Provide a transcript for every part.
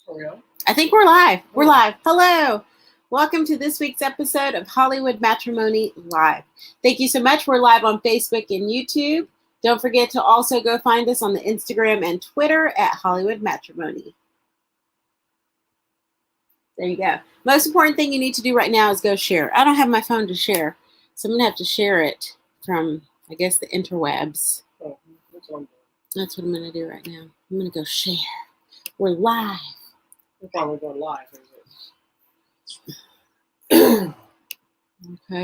Are we on? I think we're live. We're live. Hello. Welcome to this week's episode of Hollywood Matrimony Live. Thank you so much. We're live on Facebook and YouTube. Don't forget to also go find us on the Instagram and Twitter at Hollywood Matrimony. There you go. Most important thing you need to do right now is go share. I don't have my phone to share, so I'm going to have to share it from, I guess, the interwebs. Oh, that's what I'm doing. That's what I'm going to do right now. I'm going to go share. We're live. We're probably going live. Okay,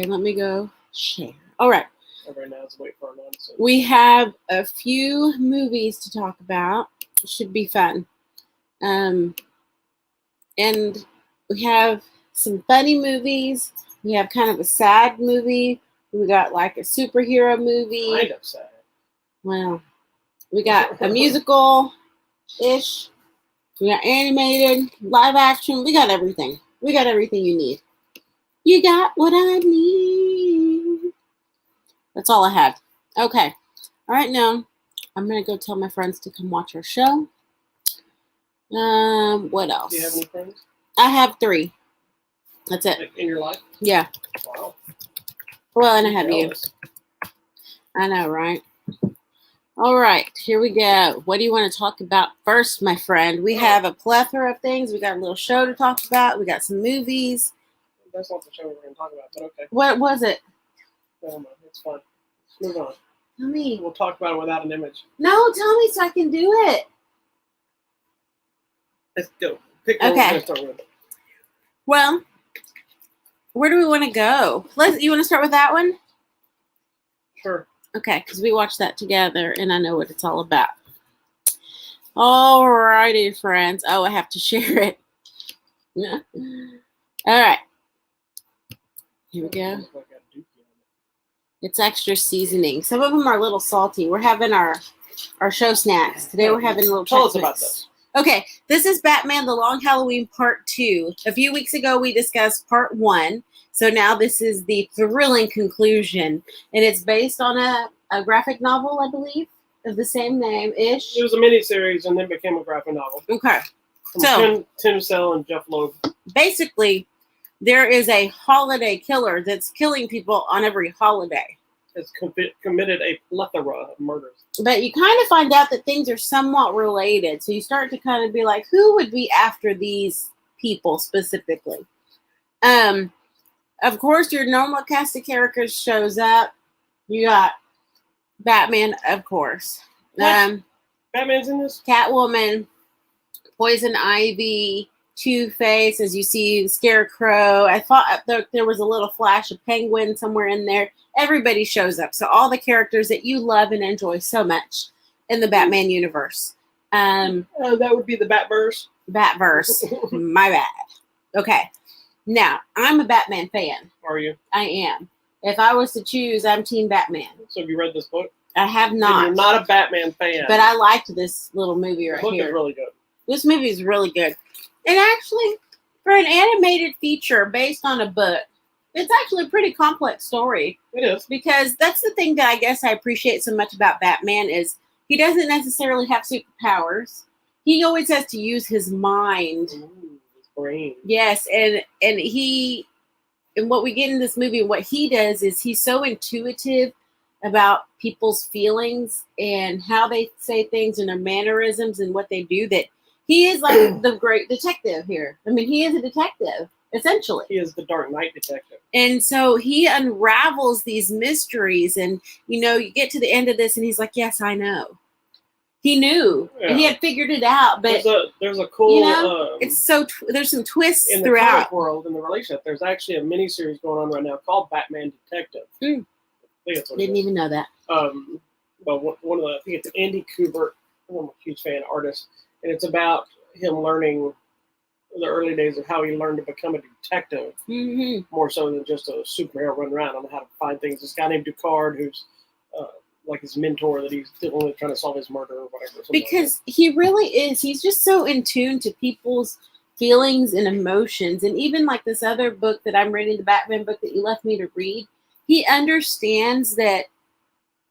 let me go share. All right. Right now, it's wait for our nonsense. We have a few movies to talk about. It should be fun. And we have some funny movies. We have kind of a sad movie. We got like a superhero movie. Kind of sad. Well, we got a musical-ish. We got animated, live action. We got everything. We got everything you need. You got what I need. That's all I had. Okay. All right, now I'm going to go tell my friends to come watch our show. What else? Do you have any friends? I have 3. That's it. Like in your life? Yeah. Wow. Well, and I have you. Jealous. I know, right? All right, here we go. What do you want to talk about first, my friend? We have a plethora of things. We got a little show to talk about. We got some movies. That's not the show we're going to talk about, but okay. What was it? Never mind. It's fine. Let's move on. Tell me. We'll talk about it without an image. No, tell me so I can do it. Let's go. Pick one we're going to start with. Well, where do we want to go? You want to start with that one? Sure. Okay, because we watched that together, and I know what it's all about. All righty, friends. Oh, I have to share it. All right. Here we go. It's extra seasoning. Some of them are a little salty. We're having our show snacks. Today we're having a little Tell us Chex about Mix. this. Okay, this is Batman The Long Halloween Part 2. A few weeks ago, we discussed Part 1. So now this is the thrilling conclusion. And it's based on a graphic novel, I believe, of the same name-ish. It was a miniseries and then became a graphic novel. Okay. From So, Tim Sale and Jeff Loeb. basically, there is a holiday killer that's killing people on every holiday. Has committed a plethora of murders. But you kind of find out that things are somewhat related. So you start to kind of be like, who would be after these people specifically? Of course, your normal cast of characters shows up. You got Batman, of course. Batman's in this? Catwoman, Poison Ivy, Two-Face, as you see, Scarecrow. I thought there was a little flash of Penguin somewhere in there. Everybody shows up. So all the characters that you love and enjoy so much in the Batman universe. That would be the Batverse. Batverse. My bad. Okay. Now, I'm a Batman fan. Are you? I am. If I was to choose, I'm Team Batman. So have you read this book? I have not. And you're not a Batman fan. But I liked this little movie right The book here. is really good. This movie is really good. And actually, for an animated feature based on a book, it's actually a pretty complex story. It is. Because that's the thing that I guess I appreciate so much about Batman is he doesn't necessarily have superpowers. He always has to use his mind. Ooh, his brain. Yes, and what we get in this movie, what he does is he's so intuitive about people's feelings and how they say things and their mannerisms and what they do that he is like the great detective here. I mean, he is a detective, essentially. He is the Dark Knight detective. And so he unravels these mysteries and, you get to the end of this and he's like, yes, I know. He knew, and he had figured it out, but there's a cool. it's so there's some twists in the throughout. comic world in the relationship. There's actually a miniseries going on right now called Batman Detective. I think that's what Didn't even know that. But one of the, I think it's Andy Kubert. I'm a huge fan artist, and it's about him learning the early days of how he learned to become a detective, more so than just a superhero running around on how to find things. This guy named Ducard, who's like his mentor that he's dealing with, trying to solve his murder or whatever. Because he really is. He's just so in tune to people's feelings and emotions. And even like this other book that I'm reading, the Batman book that you left me to read, he understands that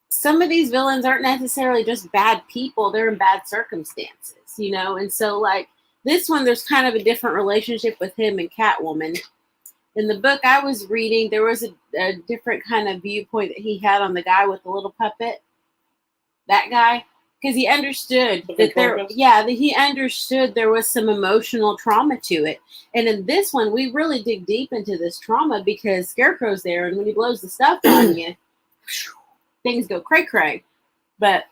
some of these villains aren't necessarily just bad people. They're in bad circumstances, And so like This one, there's kind of a different relationship with him and Catwoman. In the book I was reading, there was a different kind of viewpoint that he had on the guy with the little puppet. That guy. Because he understood that he understood there was some emotional trauma to it. And in this one, we really dig deep into this trauma because Scarecrow's there, and when he blows the stuff on you, things go cray-cray. But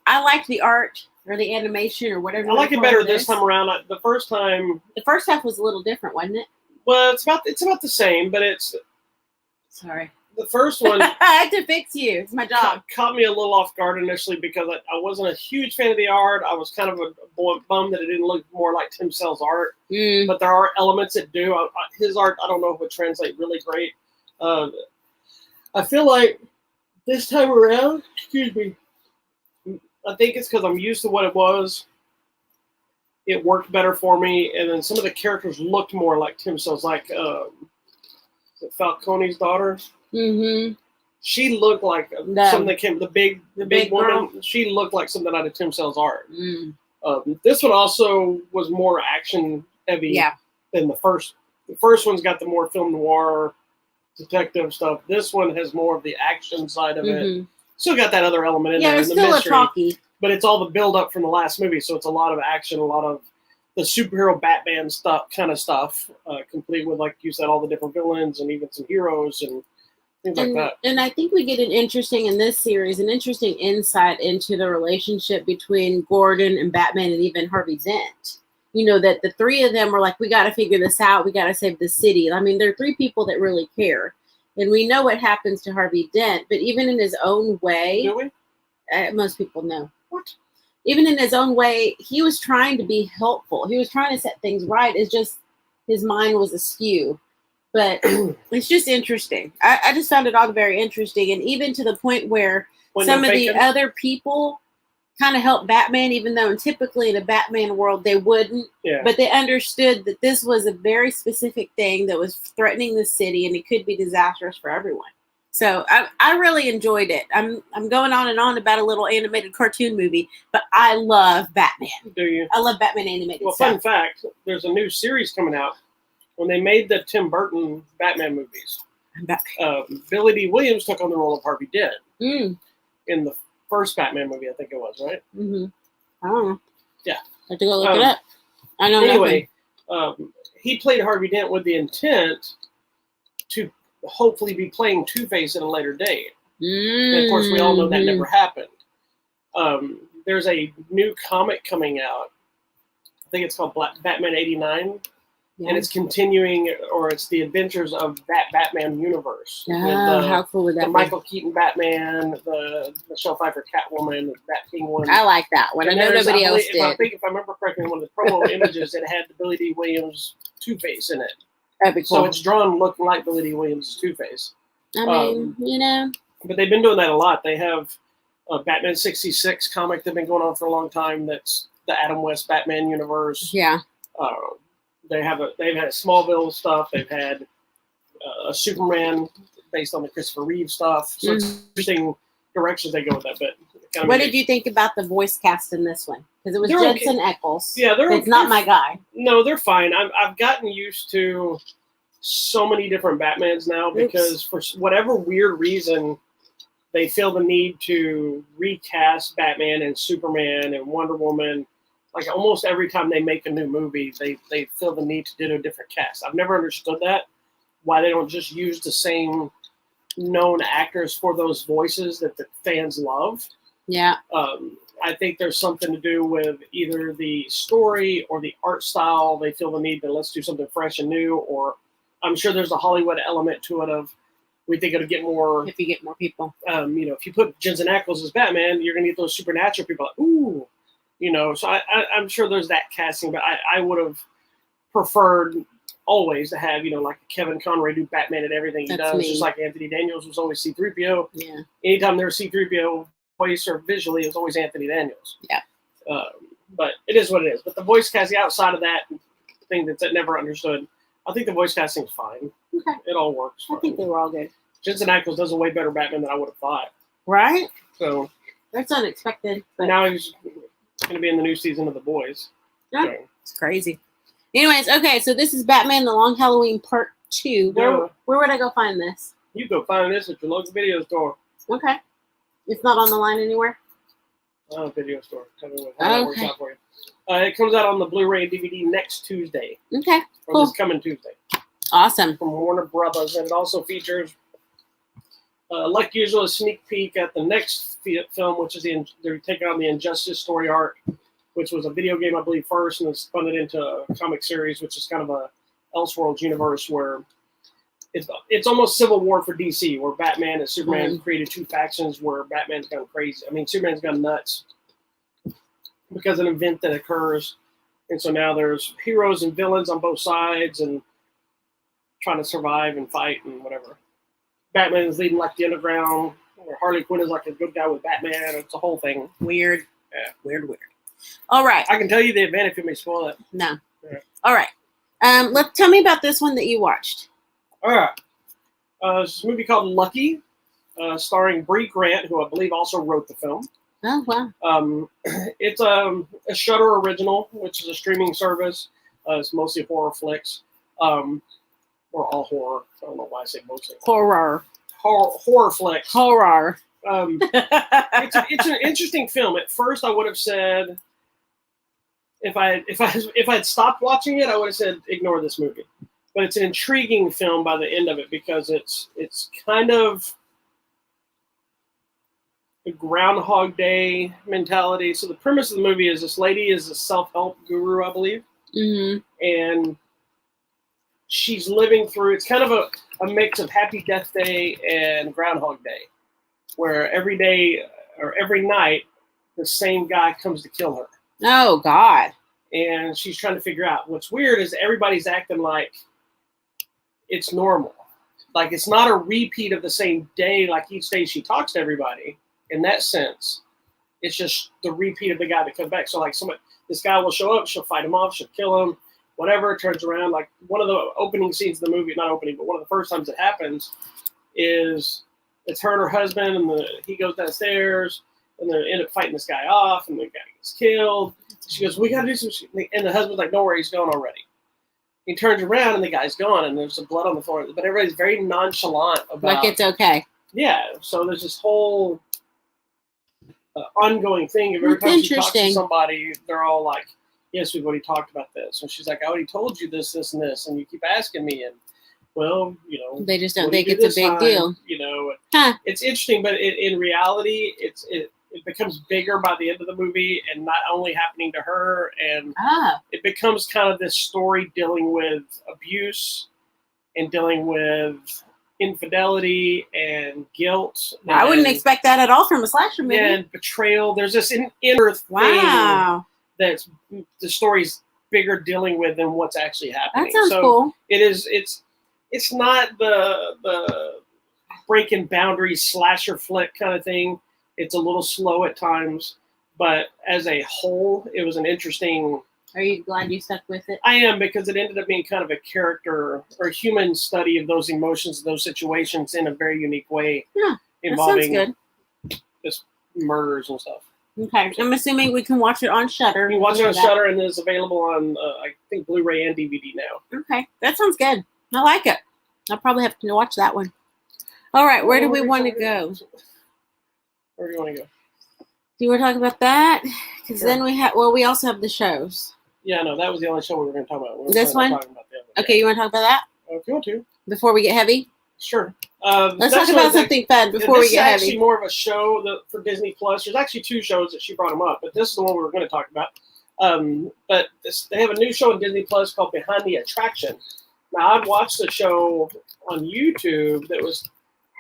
I liked the art or the animation or whatever. I like it better this time around. The first half was a little different, wasn't it? Well, it's about the same, but it's... Sorry. The first one... I had to fix you. It's my job. Caught me a little off guard initially because I wasn't a huge fan of the art. I was kind of a bummed that it didn't look more like Tim Sale's art. But there are elements that do. His art, I don't know if it would translate really great. I feel like this time around, excuse me, I think it's because I'm used to what it was. It worked better for me, and then some of the characters looked more like Tim Sale's, like Falcone's daughter. Mm-hmm. She looked like something that came. The big woman. Girl. She looked like something out of Tim Sale's art. This one also was more action heavy than the first. The first one's got the more film noir detective stuff. This one has more of the action side of it. Still got that other element in there. Yeah, it's still a talkie. But it's all the build up from the last movie, so it's a lot of action, a lot of the superhero Batman stuff, complete with, like you said, all the different villains and even some heroes and things like that. And I think we get an interesting insight into the relationship between Gordon and Batman and even Harvey Dent. You know, that the three of them were like, we got to figure this out. We got to save the city. I mean, there are three people that really care. And we know what happens to Harvey Dent, but even in his own way, do we? Most people know. What? Even in his own way, he was trying to be helpful. He was trying to set things right. It's just his mind was askew. But it's just interesting. I just found it all very interesting. And even to the point where some of the other people kind of helped Batman, even though typically in a Batman world they wouldn't. Yeah. But they understood that this was a very specific thing that was threatening the city, and it could be disastrous for everyone. So I really enjoyed it. I'm going on and on about a little animated cartoon movie, but I love Batman. Do you? I love Batman animated stuff. Fun fact, there's a new series coming out. When they made the Tim Burton Batman movies, Billy D. Williams took on the role of Harvey Dent in the first Batman movie, I think it was, right? I don't know. Yeah. I have to go look it up. I know anyway, he played Harvey Dent with the intent to hopefully be playing Two-Face at a later date. And of course, we all know that never happened. There's a new comic coming out. I think it's called Batman 89. And it's continuing, or it's the adventures of that Batman universe. How cool would that be? Michael Keaton Batman, the Michelle Pfeiffer Catwoman, that Penguin. I like that one. And I know nobody else did. If I remember correctly, one of the promo images, it had the Billy D. Williams Two-Face in it. That'd be cool. So it's drawn looking like Billy D. Williams' Two-Face. I mean, you know. But they've been doing that a lot. They have a Batman 66 comic that's been going on for a long time. That's the Adam West Batman universe. Yeah. They've had Smallville stuff. They've had a Superman based on the Christopher Reeve stuff. So it's interesting directions they go with that. But what did you think about the voice cast in this one? Because it was Jensen Ackles. Yeah, it's not my guy. No, they're fine. I've gotten used to so many different Batmans now because for whatever weird reason, they feel the need to recast Batman and Superman and Wonder Woman. Like almost every time they make a new movie, they feel the need to do a different cast. I've never understood that. Why they don't just use the same known actors for those voices that the fans love. Yeah. I think there's something to do with either the story or the art style. They feel the need to let's do something fresh and new. Or I'm sure there's a Hollywood element to it of we think it'll get more. If you get more people. If you put Jensen Ackles as Batman, you're going to get those supernatural people. Like, ooh. So I'm sure there's that casting, but I would have preferred always to have, like Kevin Conroy do Batman and everything he does. Just like Anthony Daniels was always C-3PO. Yeah. Anytime there's C-3PO voice or visually, it was always Anthony Daniels. Yeah. But it is what it is. But the voice casting outside of that thing that's never understood, I think the voice casting is fine. Okay. It all works. I think they were all good. Jensen Ackles does a way better Batman than I would have thought. Right? So. That's unexpected. But now he's going to be in the new season of The Boys. Yeah, So, it's crazy. Anyways, okay, so this is Batman: The Long Halloween Part 2. Where would I go find this? you go find this at your local video store. Okay. It's not on the line anywhere? Video store. Tell me what works Okay. out for you. It comes out on the Blu-ray and DVD next Tuesday. Okay, Or cool. this coming Tuesday. Awesome. From Warner Brothers. And it also features, like usual, a sneak peek at the next film, which is they're taking on the Injustice story arc, which was a video game, I believe, first, and it's spun it into a comic series, which is kind of a Elseworlds universe where it's almost Civil War for DC, where Batman and Superman created two factions where Batman's gone crazy. I mean, Superman's gone nuts because of an event that occurs. And so now there's heroes and villains on both sides and trying to survive and fight and whatever. Batman is leading like the underground, where Harley Quinn is like a good guy with Batman. It's a whole thing. Weird. Yeah. Weird. All right. I can tell you the event if you may spoil it. No. Yeah. All right. Tell me about this one that you watched. All right. It's a movie called Lucky, starring Bree Grant, who I believe also wrote the film. Oh, wow. It's a Shudder original, which is a streaming service. It's mostly horror flicks, or all horror. I don't know why I say mostly. Horror Flicks. Horror. It's an interesting film. At first, I would have said, if I'd stopped watching it, I would have said ignore this movie. But it's an intriguing film by the end of it because it's kind of a Groundhog Day mentality. So the premise of the movie is this lady is a self-help guru, I believe. Mm-hmm. And she's living through, it's kind of a mix of Happy Death Day and Groundhog Day, where every day or every night, the same guy comes to kill her. Oh, God. And she's trying to figure out. What's weird is everybody's acting like it's normal. Like it's not a repeat of the same day, like each day she talks to everybody. In that sense, it's just the repeat of the guy that comes back. So like this guy will show up, she'll fight him off, she'll kill him, whatever, turns around. Like one of the opening scenes of the movie, not opening, but one of the first times it happens is it's her and her husband, and he goes downstairs, and they end up fighting this guy off, and the guy gets killed. She goes, we got to do some shit. And the husband's like, don't worry, he's gone already. He turns around, and the guy's gone, and there's some blood on the floor. But everybody's very nonchalant about like it's okay. Yeah, so there's this whole ongoing thing. Every time she talks to somebody, they're all like, yes, we've already talked about this. And she's like, I already told you this, this, and this, and you keep asking me. And, well, they just don't think it's a big deal. It's interesting, but in reality, it becomes bigger by the end of the movie, and not only happening to her, and it becomes kind of this story dealing with abuse and dealing with infidelity and guilt. I wouldn't expect that at all from a slasher movie. And betrayal. There's this inner thing that's the story's bigger dealing with than what's actually happening. That sounds cool. It's not the breaking boundaries slasher flick kind of thing. It's a little slow at times, but as a whole, it was an interesting. Are you glad you stuck with it? I am, because it ended up being kind of a character or human study of those emotions, those situations in a very unique way. Yeah, involving that sounds good. Just murders and stuff. Okay, I'm assuming we can watch it on Shudder. You can watch it on Shudder, and it's available on, I think, Blu-ray and DVD now. Okay, that sounds good. I like it. I'll probably have to watch that one. All right, where do we want to go? Where do you want to go? Do you want to talk about that? Because then we also have the shows. Yeah, no, that was the only show we were going to talk about. This one? Okay, you want to talk about that? If you want to. Before we get heavy? Sure. Let's talk about something fun before we get heavy. This is actually more of a show for Disney Plus. There's actually two shows that she brought them up, but this is the one we were going to talk about. But they have a new show on Disney Plus called Behind the Attraction. Now, I'd watched the show on YouTube that was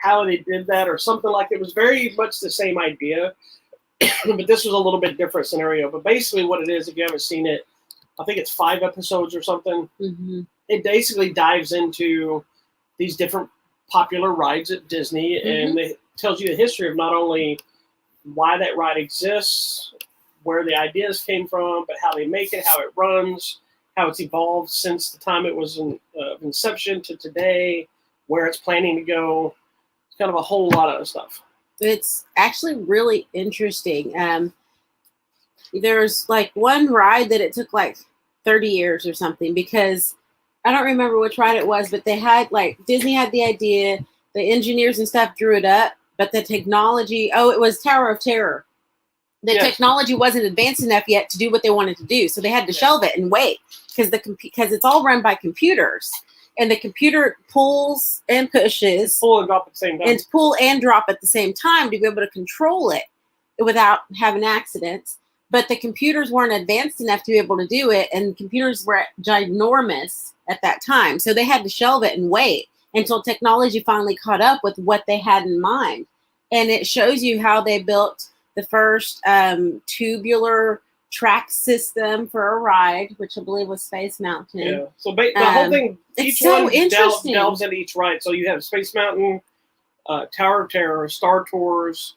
how they did that or something like it. It was very much the same idea, but this was a little bit different scenario. But basically what it is, if you haven't seen it, I think it's 5 episodes or something. Mm-hmm. It basically dives into these different popular rides at Disney, and it tells you the history of not only why that ride exists, where the ideas came from, but how they make it, how it runs, how it's evolved since the time it was in inception to today, where it's planning to go. It's kind of a whole lot of stuff. It's actually really interesting. there's like one ride that it took like 30 years or something, because I don't remember which ride it was, but they had like Disney had the idea, the engineers and stuff drew it up, but the technology, it was Tower of Terror. The technology wasn't advanced enough yet to do what they wanted to do, so they had to shelve it and wait because it's all run by computers, and the computer pulls and pushes, pull and drop at the same time, and pull and drop at the same time to be able to control it without having accidents. But the computers weren't advanced enough to be able to do it, and computers were ginormous at that time, so they had to shelve it and wait until technology finally caught up with what they had in mind. And it shows you how they built the first tubular track system for a ride, which I believe was Space Mountain. Yeah. So the whole thing, each so one interesting. delves into each ride. So you have Space Mountain, Tower of Terror, Star Tours,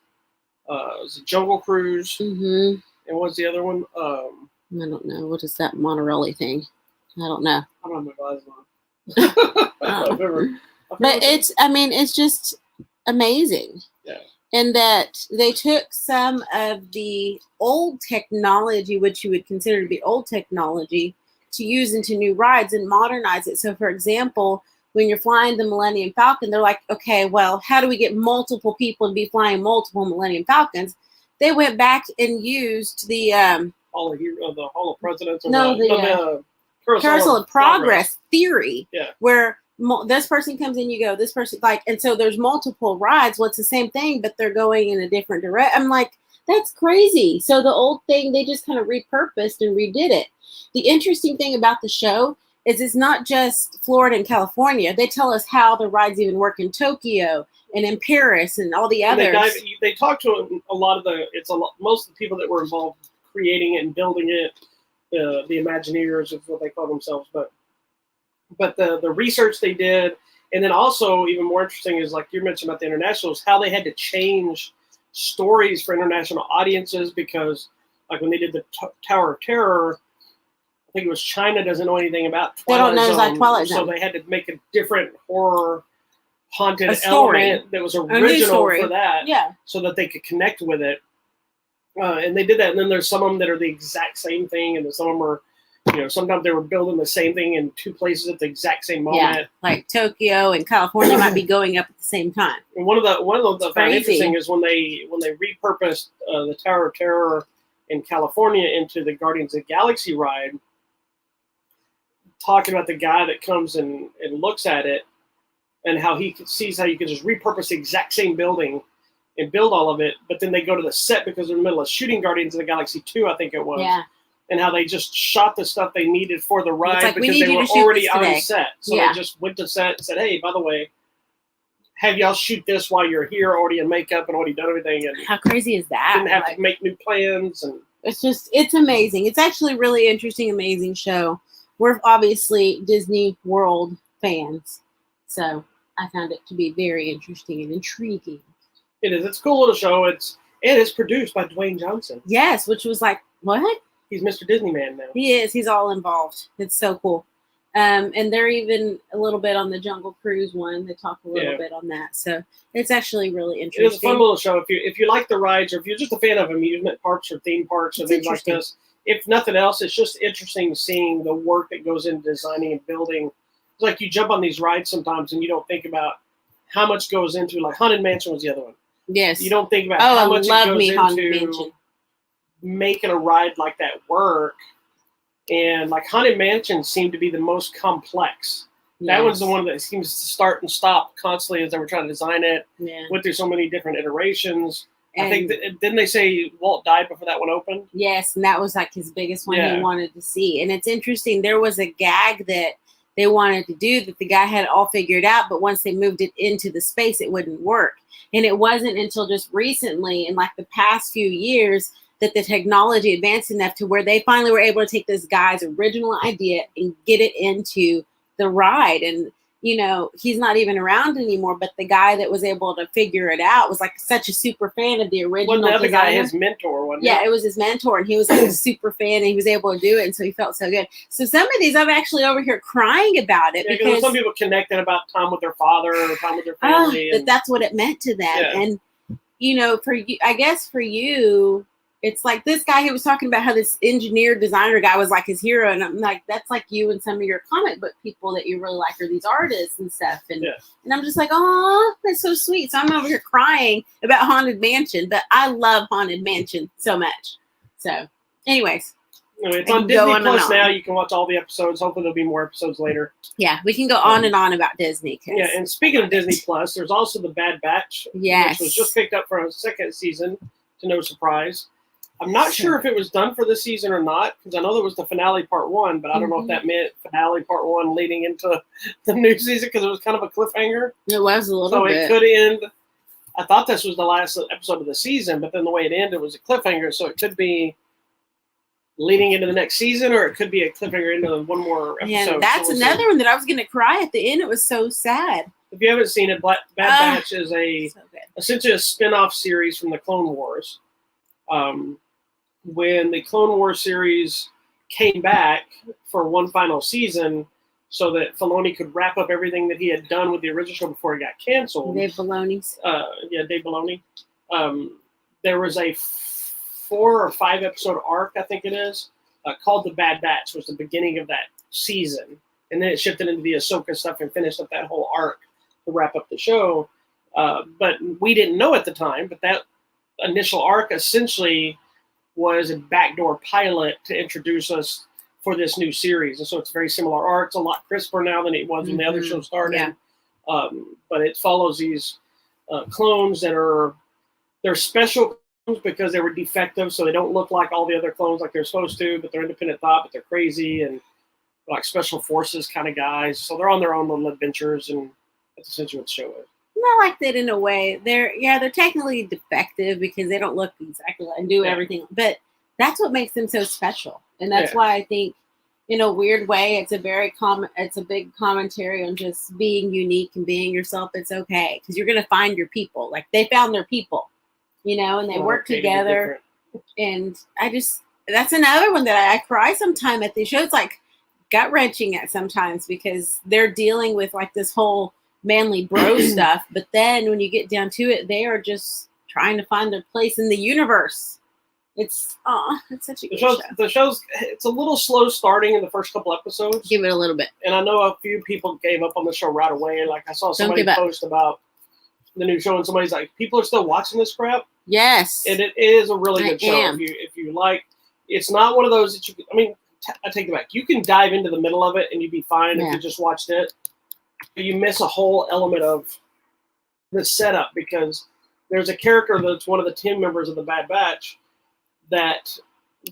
Jungle Cruise, and what's the other one? I don't know. What is that Monterelli thing? I don't know. I don't have my glasses on. But it's just amazing. Yeah. And that they took some of the old technology, which you would consider to be old technology, to use into new rides and modernize it. So, for example, when you're flying the Millennium Falcon, they're like, okay, well, how do we get multiple people to be flying multiple Millennium Falcons? They went back and used the Hall of Presidents. The Carousel of Progress theory, where this person comes in, you go, this person, and so there's multiple rides. Well, it's the same thing, but they're going in a different direction. I'm like, that's crazy. So the old thing, they just kind of repurposed and redid it. The interesting thing about the show is it's not just Florida and California. They tell us how the rides even work in Tokyo and in Paris and all the others. They talk to a lot of most of the people that were involved creating it and building it, the Imagineers is what they call themselves, but the research they did, and then also even more interesting is, like you mentioned about the internationals, how they had to change stories for international audiences, because like when they did the Tower of Terror, I think it was China doesn't know anything about Twilight Zone. They don't know like Twilight Zone. So they had to make a different horror haunted element that was original for that, so that they could connect with it. And they did that. And then there's some of them that are the exact same thing, and then some of them are, sometimes they were building the same thing in two places at the exact same moment. Yeah, like Tokyo and California might be going up at the same time. And one of the I found interesting is when they repurposed the Tower of Terror in California into the Guardians of the Galaxy ride, talking about the guy that comes and looks at it and how he sees how you can just repurpose the exact same building and build all of it, but then they go to the set because they're in the middle of shooting Guardians of the Galaxy 2, I think it was. Yeah. And how they just shot the stuff they needed for the ride because they were already on set. So they just went to set and said, hey, by the way, have y'all shoot this while you're here, already in makeup and already done everything. And how crazy is that? Didn't have to make new plans. And it's amazing. It's actually a really interesting, amazing show. We're obviously Disney World fans. So I found it to be very interesting and intriguing. It is. It's a cool little show. It's produced by Dwayne Johnson. Yes, which was like, what? He's Mr. Disney Man now. He is. He's all involved. It's so cool. And they're even a little bit on the Jungle Cruise one. They talk a little bit on that. So it's actually really interesting. It's a fun little show. If you like the rides, or if you're just a fan of amusement parks or theme parks or things like this, if nothing else, it's just interesting seeing the work that goes into designing and building. It's like you jump on these rides sometimes and you don't think about how much goes into, like Haunted Mansion was the other one. Yes. You don't think about how much it goes into making a ride like that work. And like Haunted Mansion seemed to be the most complex. Yes. That was the one that seems to start and stop constantly as they were trying to design it. Yeah. Went through so many different iterations. And I think didn't they say Walt died before that one opened? Yes, and that was like his biggest one he wanted to see. And it's interesting, there was a gag that they wanted to do that the guy had all figured out, but once they moved it into the space, it wouldn't work. And it wasn't until just recently, in like the past few years, that the technology advanced enough to where they finally were able to take this guy's original idea and get it into the ride. And, he's not even around anymore, but the guy that was able to figure it out was like such a super fan of the original designer. Wasn't the other guy his mentor, wasn't it? It was his mentor, and he was like a super fan, and he was able to do it, and so he felt so good. So some of these, I'm actually over here crying about it. Because some people connected about time with their father or time with their family. That's what it meant to them. Yeah. And, for you, I guess for you, It's like this guy, he was talking about how this engineer designer guy was like his hero. And I'm like, that's like you and some of your comic book people that you really like are these artists and stuff. And, and I'm just like, oh, that's so sweet. So I'm over here crying about Haunted Mansion, but I love Haunted Mansion so much. So anyways. Anyway, it's on Disney Plus now. You can watch all the episodes. Hopefully there'll be more episodes later. Yeah, we can go on and on about Disney. Yeah, and speaking of Disney Plus, there's also The Bad Batch, which was just picked up for a second season, to no surprise. I'm not sure if it was done for this season or not, because I know there was the finale part 1, but I don't know if that meant finale part 1 leading into the new season, because it was kind of a cliffhanger. It was a little bit. So it could end. I thought this was the last episode of the season, but then the way it ended was a cliffhanger, so it could be leading into the next season, or it could be a cliffhanger into one more episode. And that's another one that I was going to cry at the end. It was so sad. If you haven't seen it, Bad Batch is essentially a spin-off series from the Clone Wars. When the Clone Wars series came back for one final season so that Filoni could wrap up everything that he had done with the original show before it got canceled. Dave Filoni. Dave Filoni. There was a 4 or 5 episode arc, I think it is, called The Bad Batch, was the beginning of that season. And then it shifted into the Ahsoka stuff and finished up that whole arc to wrap up the show. But we didn't know at the time, but that initial arc essentially was a backdoor pilot to introduce us for this new series. And so it's very similar art. It's a lot crisper now than it was when the other show started. Yeah. But it follows these clones that they're special clones because they were defective, so they don't look like all the other clones like they're supposed to, but they're independent thought, but they're crazy and like special forces kind of guys. So they're on their own little adventures, and that's essentially what the show is. I like that in a way. They're technically defective because they don't look exactly like and do everything, but that's what makes them so special. And that's why I think, in a weird way, it's a big commentary on just being unique and being yourself. It's okay because you're gonna find your people. Like they found their people, and they work together. And that's another one that I cry sometime at these shows, like gut wrenching at sometimes because they're dealing with like this whole manly bro stuff, but then when you get down to it, they are just trying to find their place in the universe. It's such a good show. The show's it's a little slow starting in the first couple episodes. Give it a little bit. And I know a few people gave up on the show right away. Like I saw somebody post about the new show, and somebody's like, "People are still watching this crap." Yes, and it is a really good show. If you like, it's not one of those that you. I mean, I take it back. You can dive into the middle of it and you'd be fine if you just watched it. You miss a whole element of the setup because there's a character that's one of the team members of the Bad Batch that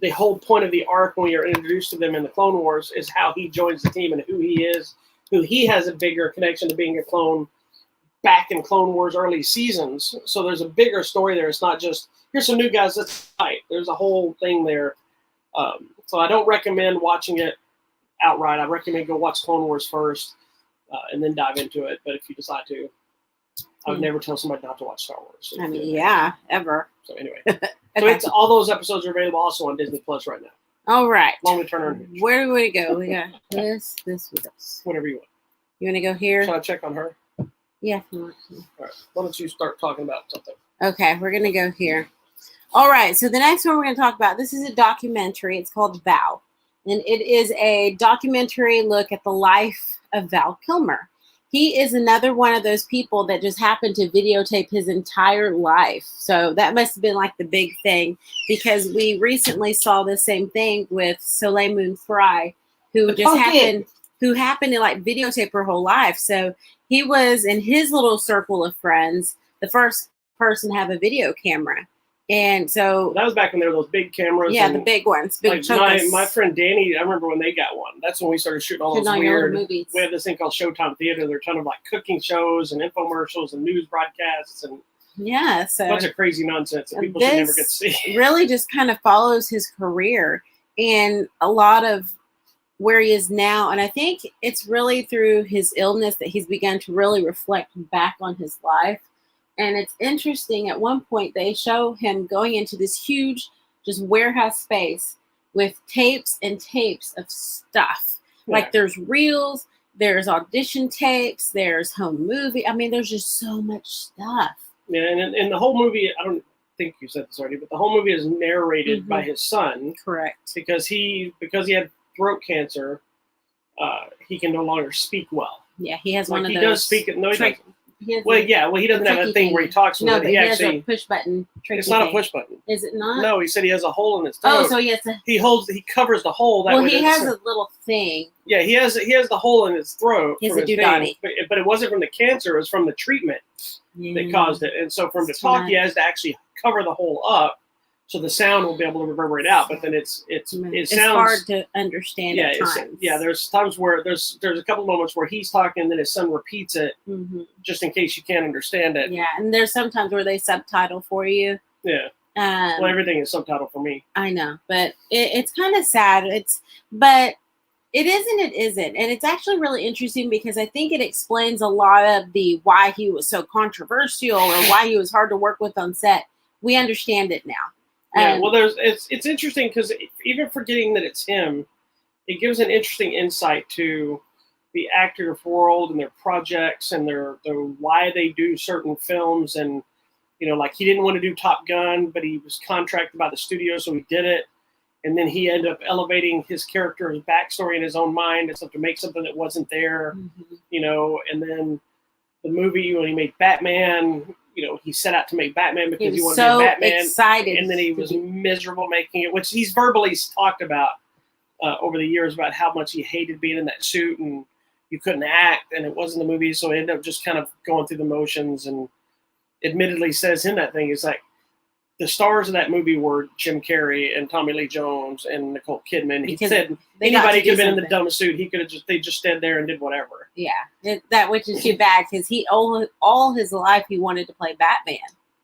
the whole point of the arc when you're introduced to them in the Clone Wars is how he joins the team and who he is, who he has a bigger connection to being a clone back in Clone Wars early seasons. So there's a bigger story there. It's not just, here's some new guys, let's fight. There's a whole thing there. So I don't recommend watching it outright. I recommend go watch Clone Wars first. And then dive into it. But if you decide to, I would never tell somebody not to watch Star Wars. I mean, ever. So anyway, so all those episodes are available also on Disney Plus right now. All right. Long Return. Where do we go? We got this with us. Whatever you want. You want to go here? Shall I check on her? Yeah. All right. Why don't you start talking about something? Okay, we're going to go here. All right. So the next one we're going to talk about, this is a documentary. It's called Val. And it is a documentary look at the life of Val Kilmer. He is another one of those people that just happened to videotape his entire life. So that must have been like the big thing because we recently saw the same thing with Soleil Moon Frye, who just happened to like videotape her whole life. So he was in his little circle of friends, the first person to have a video camera. And so that was back when there were those big cameras. Yeah, the big ones. Big like my friend Danny, I remember when they got one. That's when we started shooting all those weird movies. We had this thing called Showtime Theater. There are a ton of like cooking shows and infomercials and news broadcasts and so a bunch of crazy nonsense that people should never get to see. Really just kind of follows his career and a lot of where he is now. And I think it's really through his illness that he's begun to really reflect back on his life. And it's interesting, at one point they show him going into this huge just warehouse space with tapes and tapes of stuff. Yeah. Like there's reels, there's audition tapes, there's home movie. I mean, there's just so much stuff. Yeah, and the whole movie, I don't think you said this already, but the whole movie is narrated by his son. Correct. Because he had throat cancer, he can no longer speak well. Yeah, he has one of he those. He does speak it. No, he doesn't. He doesn't have a thing where he talks with it. No, but he has a push button. It's not a push button. Is it not? No, he said he has a hole in his throat. Oh, so he has a... He covers the hole. Well, he has a little thing. Yeah, he has the hole in his throat. He has a doodaddy. But it wasn't from the cancer. It was from the treatment that caused it. And so from the talk, he has to actually cover the hole up so the sound will be able to reverberate out. But then it sounds hard to understand at times. There's times where there's a couple moments where he's talking and then his son repeats it just in case you can't understand it. Yeah, and there's sometimes where they subtitle for you. Yeah. Well, everything is subtitled for me. I know, but it's kind of sad. But it isn't. It isn't, and it's actually really interesting because I think it explains a lot of the why he was so controversial or why he was hard to work with on set. We understand it now. Yeah, well, it's interesting because even forgetting that it's him, it gives an interesting insight to the actor world and their projects and their why they do certain films. And like he didn't want to do Top Gun, but he was contracted by the studio, so he did it. And then he ended up elevating his character's backstory in his own mind and stuff to make something that wasn't there. And then the movie when he made Batman. He set out to make Batman because he wanted to make Batman. Excited, and then he was miserable making it, which he's verbally talked about over the years about how much he hated being in that suit and you couldn't act and it wasn't the movie, so he ended up just kind of going through the motions. And admittedly says in that thing is like the stars of that movie were Jim Carrey and Tommy Lee Jones and Nicole Kidman. He said anybody could have been in the dumbest suit. He could have they just stood there and did whatever. Yeah, that which is too bad because he all his life he wanted to play Batman.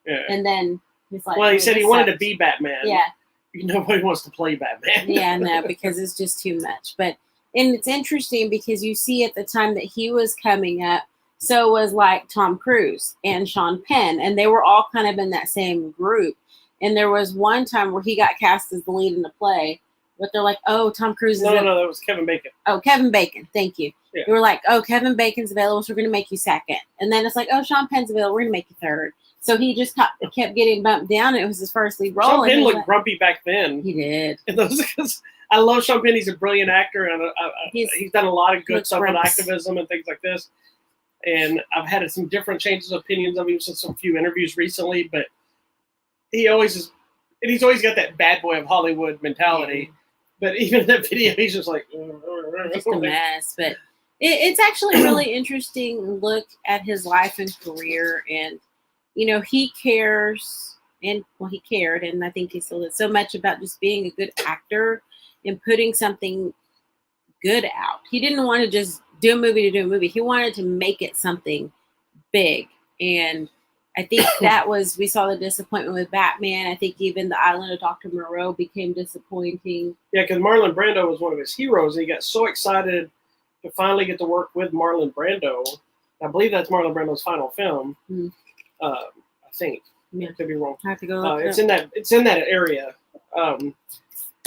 Yeah, and then he's like, well, he said he wanted to be Batman. Yeah, nobody wants to play Batman. Yeah, no, because it's just too much. And it's interesting because you see at the time that he was coming up, so was like Tom Cruise and Sean Penn, and they were all kind of in that same group. And there was one time where he got cast as the lead in the play, but they're like, "Oh, Tom Cruise is..." No, that was Kevin Bacon. Oh, Kevin Bacon. Thank you. Yeah. They were like, "Oh, Kevin Bacon's available, so we're going to make you second." And then it's like, "Oh, Sean Penn's available, we're going to make you third." So he just kept getting bumped down, and it was his first lead role. Sean Penn looked grumpy back then. He did. And I love Sean Penn. He's a brilliant actor, and he's done a lot of good stuff with activism and things like this. And I've had some different changes of opinions of him since a few interviews recently, but he always is. And he's always got that bad boy of Hollywood mentality. Yeah. But even in that video, he's just like... Just a mess. But it's actually a really interesting look at his life and career. And, he cares. And, well, he cared. And I think he still did so much about just being a good actor and putting something good out. He didn't want to just do a movie to do a movie. He wanted to make it something big. And I think we saw the disappointment with Batman. I think even The Island of Dr. Moreau became disappointing. Yeah, because Marlon Brando was one of his heroes, and he got so excited to finally get to work with Marlon Brando. I believe that's Marlon Brando's final film. Mm-hmm. I think. Yeah. I could be wrong. I have to go. It's in that area.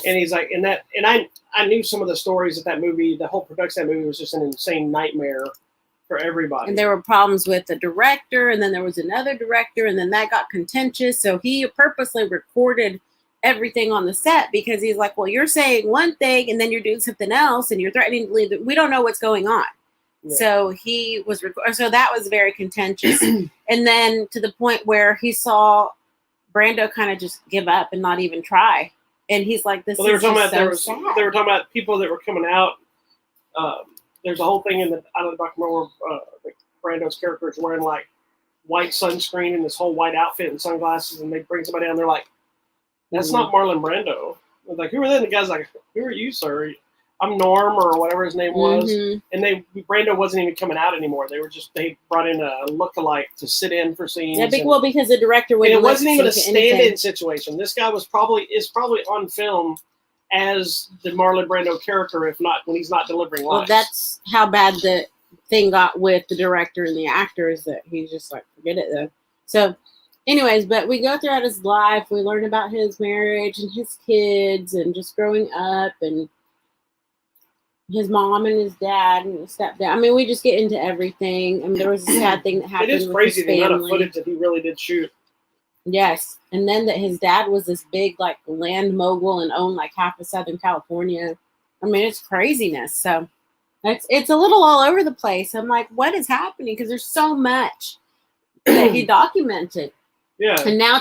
And he's like, and I knew some of the stories of that movie. The whole production of that movie was just an insane nightmare for everybody. And there were problems with the director, and then there was another director, and then that got contentious. So he purposely recorded everything on the set because he's like, well, you're saying one thing, and then you're doing something else, and you're threatening to leave. We don't know what's going on. Yeah. So he was, so that was very contentious. And then to the point where he saw Brando kind of just give up and not even try. And he's like, this is so sad. They were talking about people that were coming out. There's a whole thing in the Island of Dr. Moreau where Brando's character is wearing like white sunscreen and this whole white outfit and sunglasses, and they bring somebody down. They're like, "That's not Marlon Brando." I was like, "Who are they?" And the guy's like, "Who are you, sir?" I'm Norm or whatever his name was. Mm-hmm. And Brando wasn't even coming out anymore. They brought in a lookalike to sit in for scenes. Yeah, because the director wouldn't. And it wasn't even a stand-in situation. This guy is probably on film as the Marlon Brando character, if not when he's not delivering lines. Well, that's how bad the thing got with the director and the actor, is that he's just like, forget it then. So anyways, but we go throughout his life. We learn about his marriage and his kids and just growing up and his mom and his dad and his stepdad. I mean, we just get into everything. I mean, there was a sad thing that happened. It is crazy the amount of footage that he really did shoot. Yes. And then that his dad was this big like land mogul and owned like half of Southern California. I mean, it's craziness. So it's a little all over the place. I'm like, what is happening? Because there's so much that he documented. Yeah. And now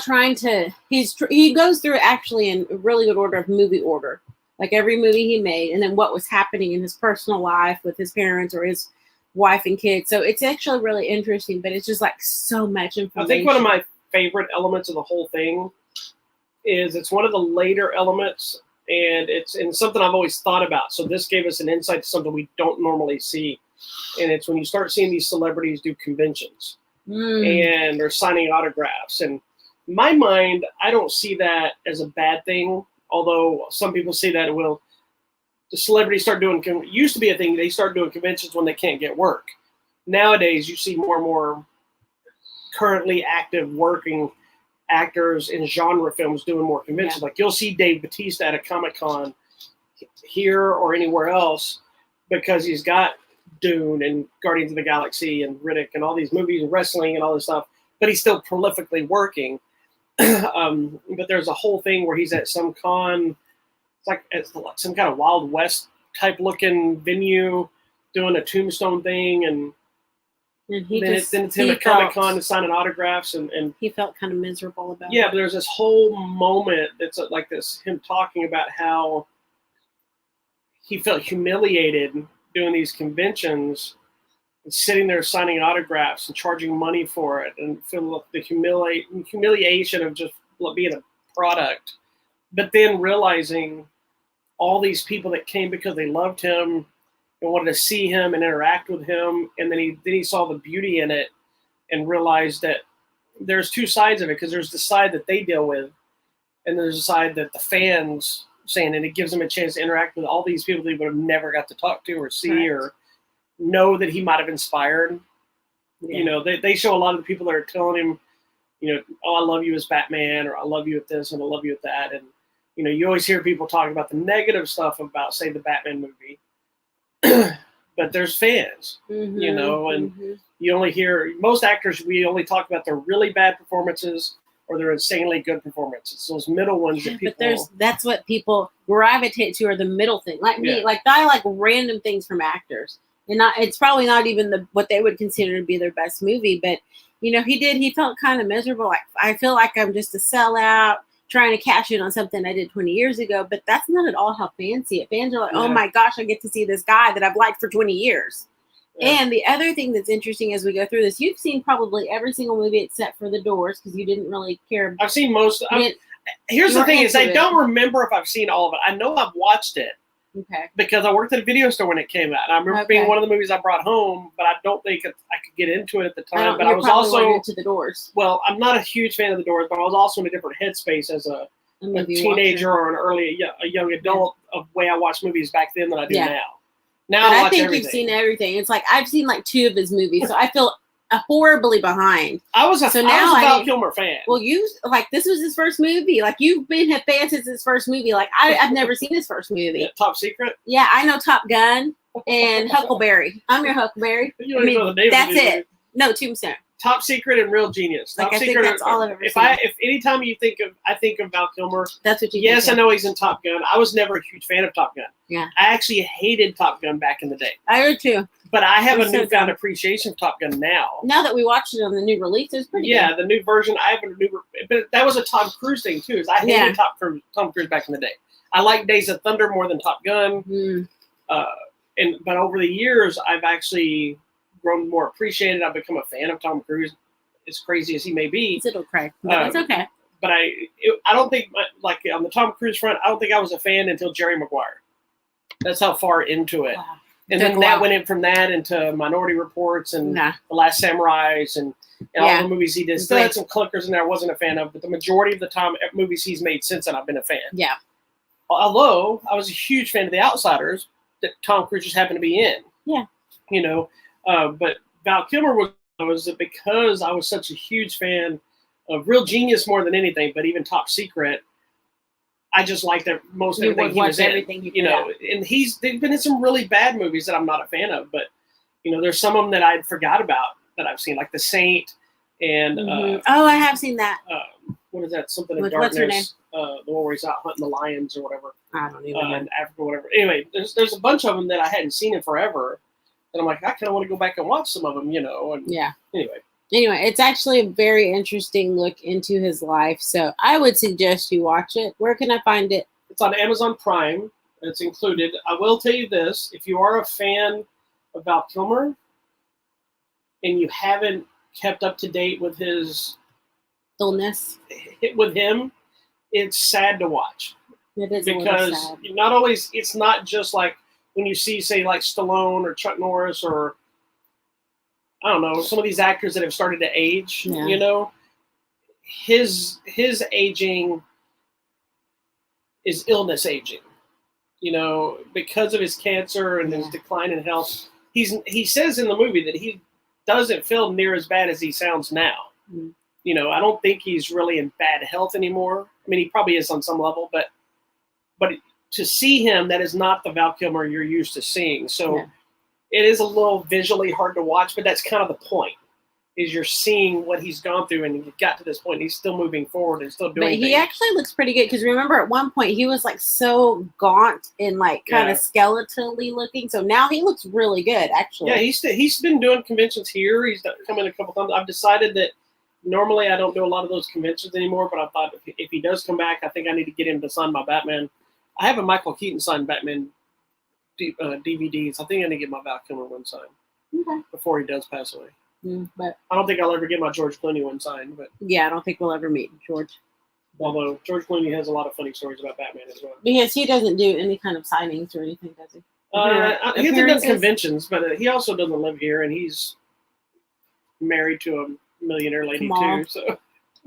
he goes through it actually in really good order of movie order. Like every movie he made, and then what was happening in his personal life with his parents or his wife and kids. So it's actually really interesting, but it's just like so much information. I think one of my favorite elements of the whole thing is it's one of the later elements, and it's something I've always thought about. So this gave us an insight to something we don't normally see, and it's when you start seeing these celebrities do conventions and they're signing autographs. And in my mind, I don't see that as a bad thing. Although some people say that the celebrities start doing, used to be a thing, they start doing conventions when they can't get work. Nowadays, you see more and more currently active working actors in genre films doing more conventions. Like you'll see Dave Bautista at a Comic-Con here or anywhere else because he's got Dune and Guardians of the Galaxy and Riddick and all these movies and wrestling and all this stuff, but he's still prolifically working. But there's a whole thing where he's at some con, it's like some kind of Wild West type looking venue doing a tombstone thing, and then it's him at Comic-Con and signing autographs, and he felt kind of miserable about it. Yeah, but there's this whole moment that's like this, him talking about how he felt humiliated doing these conventions and sitting there signing autographs and charging money for it, and feeling the humiliation of just being a product. But then realizing all these people that came because they loved him and wanted to see him and interact with him, and then he saw the beauty in it and realized that there's two sides of it, because there's the side that they deal with, and there's the side that the fans saying, and it gives them a chance to interact with all these people they would have never got to talk to or see or know that he might have inspired. Yeah. You know, they show a lot of the people that are telling him, you know, oh, I love you as Batman, or I love you at this and I love you at that. And, you know, you always hear people talk about the negative stuff about, say, the Batman movie. But there's fans, you know, and you only hear, most actors, we only talk about their really bad performances or their insanely good performances. Those middle ones that people... But that's what people gravitate to, are the middle thing. Like me, like I like random things from actors. And it's probably not even what they would consider to be their best movie, but you know, he felt kind of miserable. Like, I feel like I'm just a sellout trying to cash in on something I did 20 years ago, but that's not at all how fans see it. Fans are like, oh my gosh, I get to see this guy that I've liked for 20 years. Yeah. And the other thing that's interesting as we go through this, you've seen probably every single movie except for The Doors, because you didn't really care. I've seen most. Here's the thing is, I don't remember if I've seen all of it. I know I've watched it. Okay. Because I worked at a video store when it came out. And I remember being one of the movies I brought home, but I don't think I could get into it at the time. But I was also into The Doors. Well, I'm not a huge fan of The Doors, but I was also in a different headspace as a teenager or a young adult of the way I watched movies back then than I do now. Now I think you've seen everything. It's like I've seen like 2 of his movies, so I feel horribly behind. I was a Val Kilmer fan. Well, this was his first movie. Like, you've been a fan since his first movie. Like, I've never seen his first movie. Yeah, Top Secret? Yeah, I know Top Gun and Huckleberry. I'm your Huckleberry. You don't even know the name that's it. No, Tombstone. Top Secret and Real Genius. Top I Secret, think that's all I've ever seen. If anytime I think of Val Kilmer, that's what you yes, think I know he's in Top Gun. I was never a huge fan of Top Gun. Yeah. I actually hated Top Gun back in the day. I did too. But I have a newfound appreciation of Top Gun now. Now that we watched it on the new release, it's pretty good. The new version. I have a new, but that was a Tom Cruise thing too. I hated Tom Cruise back in the day. I like Days of Thunder more than Top Gun. But over the years, I've actually grown more appreciated. I've become a fan of Tom Cruise, as crazy as he may be. It's a little crazy, but it's okay. But I don't think, like on the Tom Cruise front, I don't think I was a fan until Jerry Maguire. That's how far into it. Wow. And then that went in from that into Minority Reports and The Last Samurais and all the movies he did. Still had some clunkers in there I wasn't a fan of, but the majority of the time, movies he's made since then, I've been a fan. Yeah. Although I was a huge fan of The Outsiders that Tom Cruise just happened to be in. Yeah. You know, but Val Kilmer was because I was such a huge fan of Real Genius more than anything, but even Top Secret. I just liked most everything he was in, you know, and they've been in some really bad movies that I'm not a fan of, but you know, there's some of them that I forgot about that I've seen, like The Saint and I have seen that. what is that? Something in With Darkness. what's her name? The one where he's out hunting the lions or whatever. I don't even know. In Africa or whatever. Anyway, there's a bunch of them that I hadn't seen in forever. And I'm like, I kind of want to go back and watch some of them, you know. And yeah. Anyway, it's actually a very interesting look into his life. So I would suggest you watch it. Where can I find it? It's on Amazon Prime. It's included. I will tell you this. If you are a fan of Val Kilmer and you haven't kept up to date with his illness, with him, it's sad to watch. It is because sad. Not always. It's not just like when you see, say, like Stallone or Chuck Norris or I don't know, some of these actors that have started to age. Yeah. You know, his aging is illness aging. You know, because of his cancer and his decline in health. He says in the movie that he doesn't feel near as bad as he sounds now. Mm-hmm. You know, I don't think he's really in bad health anymore. I mean, he probably is on some level, but to see him, that is not the Val Kilmer you're used to seeing. So It is a little visually hard to watch, but that's kind of the point. Is you're seeing what he's gone through, and he got to this point, and he's still moving forward and still doing. But he actually looks pretty good because remember at one point he was like so gaunt and like kind of skeletally looking. So now he looks really good, actually. Yeah, he's been doing conventions here. He's come in a couple times. I've decided that normally I don't do a lot of those conventions anymore, but I thought if he does come back, I think I need to get him to sign my Batman. I have a Michael Keaton signed Batman DVDs. I think I need to get my Val Kilmer one signed before he does pass away. But I don't think I'll ever get my George Clooney one signed. But yeah, I don't think we'll ever meet George. Although George Clooney has a lot of funny stories about Batman as well. Because he doesn't do any kind of signings or anything, does he? He hasn't done conventions, but he also doesn't live here, and he's married to a millionaire lady too. So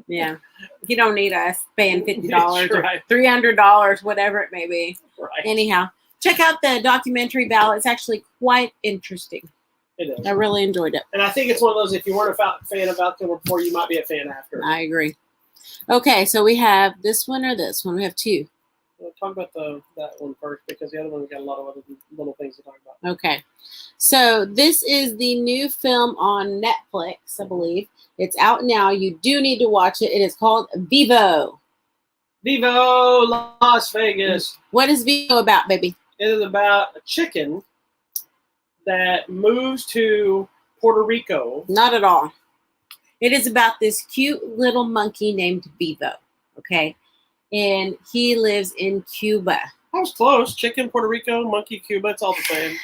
yeah, you don't need us paying $50 or right. $300, whatever it may be. Right. Anyhow, check out the documentary, Val. It's actually quite interesting. It is. I really enjoyed it. And I think it's one of those, if you weren't a fan of Val Kilmer before, you might be a fan after. I agree. Okay, so we have this one or this one. We have two. We'll talk about that one first because the other one's got a lot of other little things to talk about. Okay. So this is the new film on Netflix, I believe. It's out now. You do need to watch it. It is called Vivo. Vivo, Las Vegas. What is Vivo about, baby? It is about a chicken that moves to Puerto Rico. Not at all. It is about this cute little monkey named Vivo, okay? And he lives in Cuba. I was close. Chicken, Puerto Rico, monkey, Cuba. It's all the same.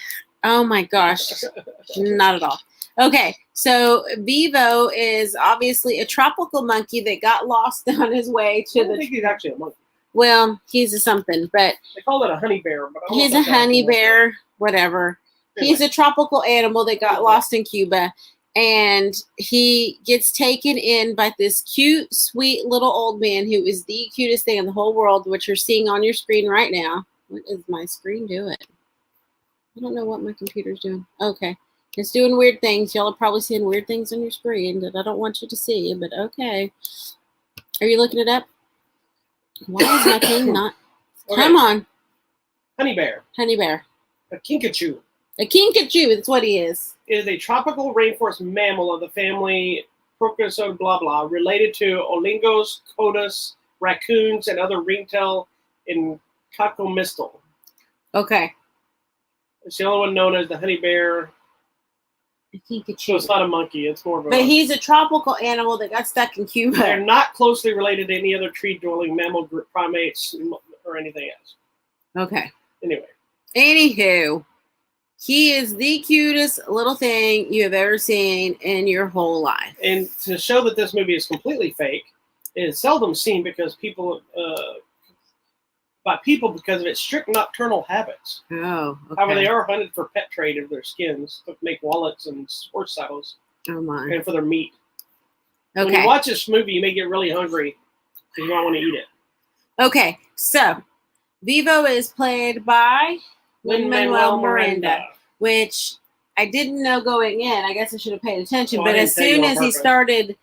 Oh, my gosh. Not at all. Okay, so Vivo is obviously a tropical monkey that got lost on his way to I don't think he's actually a monkey. Well, he's a something, but they call it a honey bear. But he's a honey bear, whatever. Anyway. He's a tropical animal that got lost in Cuba, and he gets taken in by this cute, sweet little old man who is the cutest thing in the whole world, which you're seeing on your screen right now. What is my screen doing? I don't know what my computer's doing. Okay. It's doing weird things. Y'all are probably seeing weird things on your screen that I don't want you to see, but okay. Are you looking it up? Why is my thing not? Okay. Come on. Honey bear. Honey bear. A kinkajou. A kinkajou, that's what he is. It is a tropical rainforest mammal of the family Procrocosida blah blah, related to olingos, cotus, raccoons, and other ringtail and coccomistal. Okay. It's the only one known as the honey bear. So it's not a monkey. It's more of a. But he's a tropical animal that got stuck in Cuba. They're not closely related to any other tree-dwelling mammal group, primates, or anything else. Okay. Anyway. Anywho, he is the cutest little thing you have ever seen in your whole life. And to show that this movie is completely fake, it is seldom seen because because of its strict nocturnal habits. Oh, okay. However, they are hunted for pet trade of their skins to make wallets and horse saddles. Oh my! And for their meat. Okay. When you watch this movie, you may get really hungry because you might want to eat it. Okay, so Vivo is played by Lin-Manuel Miranda, which I didn't know going in. I guess I should have paid attention. But as soon as he started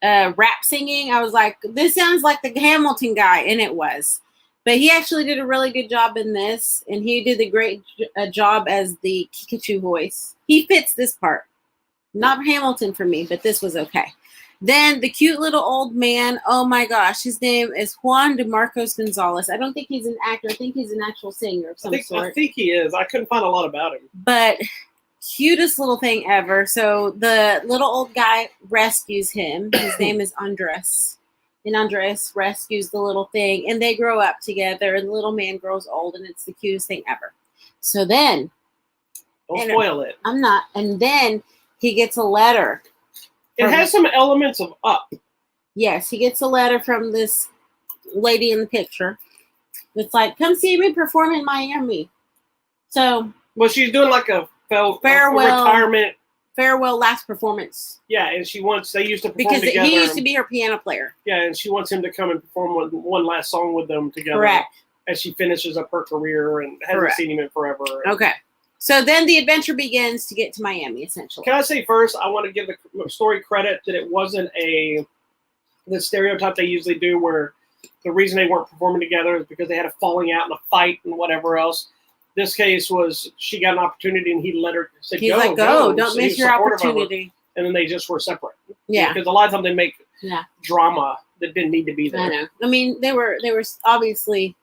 rap singing, I was like, "This sounds like the Hamilton guy," and it was. But he actually did a really good job in this, and he did a great job as the Pikachu voice. He fits this part. Not Hamilton for me, but this was okay. Then the cute little old man, oh my gosh, his name is Juan de Marcos Gonzalez. I don't think he's an actor. I think he's an actual singer of some sort. I think he is. I couldn't find a lot about him. But cutest little thing ever. So the little old guy rescues him. His name is Andres. And Andres rescues the little thing. And they grow up together. And the little man grows old. And it's the cutest thing ever. So then. Don't spoil it. I'm not. And then he gets a letter. It has some elements of Up. Yes, he gets a letter from this lady in the picture. It's like, come see me perform in Miami. So. Well, she's doing like a farewell retirement. Farewell last performance. Yeah, and they used to perform because together. He used to be her piano player. Yeah, and she wants him to come and perform one last song with them together. Correct. As she finishes up her career and hasn't seen him in forever. Okay. So then the adventure begins to get to Miami, essentially. Can I say first, I want to give the story credit that it wasn't the stereotype they usually do where the reason they weren't performing together is because they had a falling out and a fight and whatever else. This case was she got an opportunity and he let her say, he's like, go. Don't miss your opportunity. And then they just were separate. Yeah. Because a lot of times they make drama that didn't need to be there. I know. I mean, they were obviously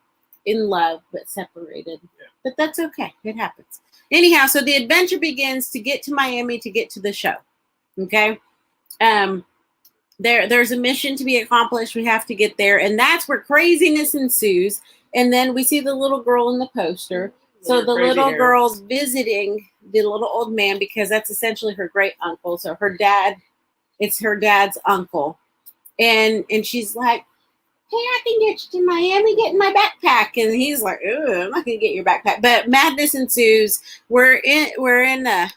in love but separated. Yeah. But that's okay. It happens. Anyhow, so the adventure begins to get to Miami to get to the show. Okay? There's a mission to be accomplished. We have to get there. And that's where craziness ensues. And then we see the little girl in the poster. So the little girl's visiting the little old man because that's essentially her great uncle. So it's her dad's uncle. And she's like, hey, I can get you to Miami, get in my backpack. And he's like, I'm not going to get your backpack. But madness ensues. We're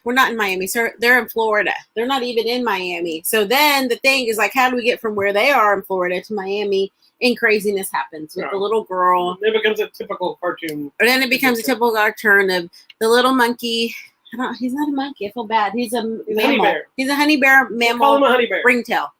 not in Miami. So they're in Florida. They're not even in Miami. So then the thing is like, how do we get from where they are in Florida to Miami? And craziness happens with the little girl. It becomes a typical cartoon. And then it becomes a typical cartoon of the little monkey. He's not a monkey. I feel bad. He's a mammal. Honey bear. He's a honey bear mammal. Call him a honey bear. Ringtail.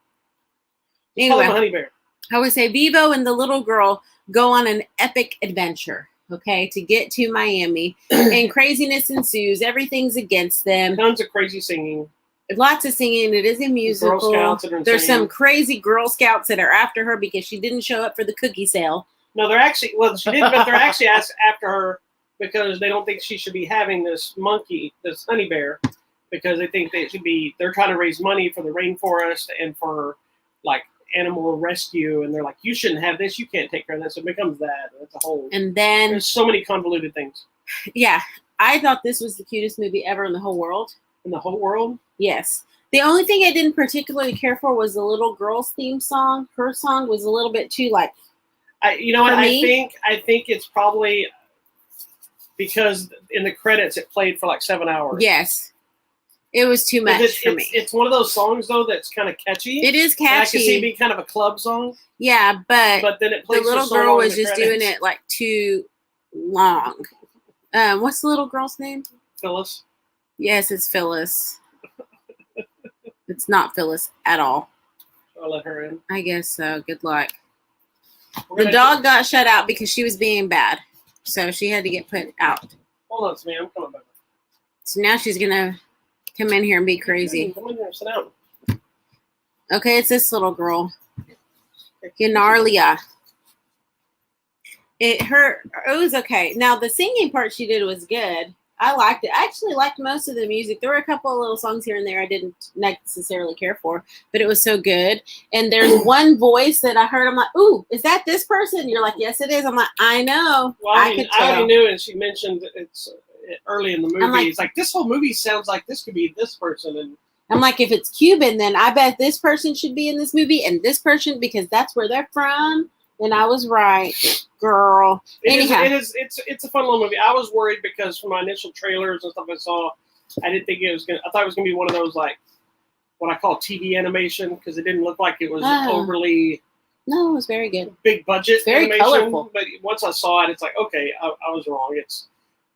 Anyway, call him a honey bear. I would say Vivo and the little girl go on an epic adventure, okay, to get to Miami. And craziness ensues. Everything's against them. Tons of crazy singing. Lots of singing. It is a musical. Girl Scouts There's some crazy Girl Scouts that are after her because she didn't show up for the cookie sale. No, she didn't, but they're actually after her because they don't think she should be having this honey bear, because they think they're trying to raise money for the rainforest and for like animal rescue, and they're like, you shouldn't have this, you can't take care of this. So it becomes that. It's a whole. And then there's so many convoluted things. Yeah, I thought this was the cutest movie ever in the whole world. In the whole world? Yes. The only thing I didn't particularly care for was the little girl's theme song. Her song was a little bit too like. I think it's probably because in the credits it played for like 7 hours. Yes. It was too much for me. It's one of those songs though that's kind of catchy. It is catchy. And I can see it being kind of a club song. Yeah, but then it plays the little girl was just doing it like too long. What's the little girl's name? Phyllis. Yes, it's Phyllis. It's not Phyllis at all. I'll let her in. I guess so. Good luck. The dog got shut out because she was being bad. So she had to get put out. Hold on to me. I'm coming back. So now she's going to come in here and be crazy. Come in here. Sit down. Okay, it's this little girl. Yanarlia. It was okay. Now, the singing part she did was good. I liked it. I actually liked most of the music. There were a couple of little songs here and there I didn't necessarily care for, but it was so good. And there's one voice that I heard. I'm like, ooh, is that this person? You're like, yes, it is. I'm like, I know. Well, I already knew, and she mentioned it's early in the movie. It's like, this whole movie sounds like this could be this person. And I'm like, if it's Cuban, then I bet this person should be in this movie and this person, because that's where they're from. And I was right, girl. Anyhow. It's a fun little movie. I was worried because from my initial trailers and stuff I saw, I didn't think it was I thought it was gonna be one of those like what I call TV animation, because it didn't look like it was overly. No, it was very good. Big budget very animation. Colorful. But once I saw it, it's like, okay, I was wrong.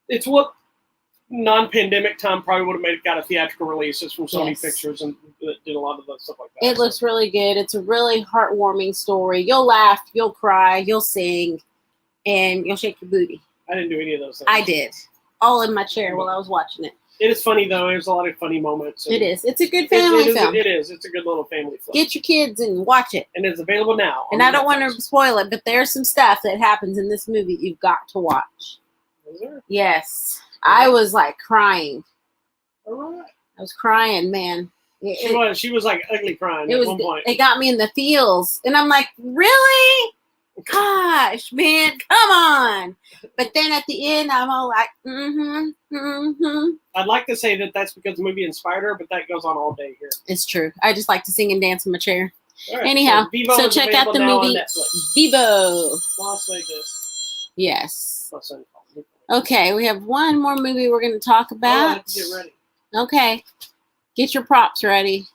It's what non-pandemic time probably would have got a theatrical release. It's from Sony Pictures and did a lot of stuff like that. It looks really good. It's a really heartwarming story. You'll laugh, you'll cry, you'll sing, and you'll shake your booty. I didn't do any of those things. I did. All in my chair while I was watching it. It is funny though. There's a lot of funny moments. It is. It's a good family film. It is. It's a good little family film. Get your kids and watch it. And it's available now. And I don't want to spoil it, but there's some stuff that happens in this movie you've got to watch. Is there? Yes. I was like crying. All right. I was crying, man. She was like ugly crying at one point. It got me in the feels. And I'm like, really? Gosh, man, come on. But then at the end, I'm all like, I'd like to say that that's because the movie inspired her, but that goes on all day here. It's true. I just like to sing and dance in my chair. Right, anyhow, so check out the movie Vivo. Las Vegas. Yes. Okay, we have one more movie we're going to talk about. I have to get ready. Okay. Get your props ready.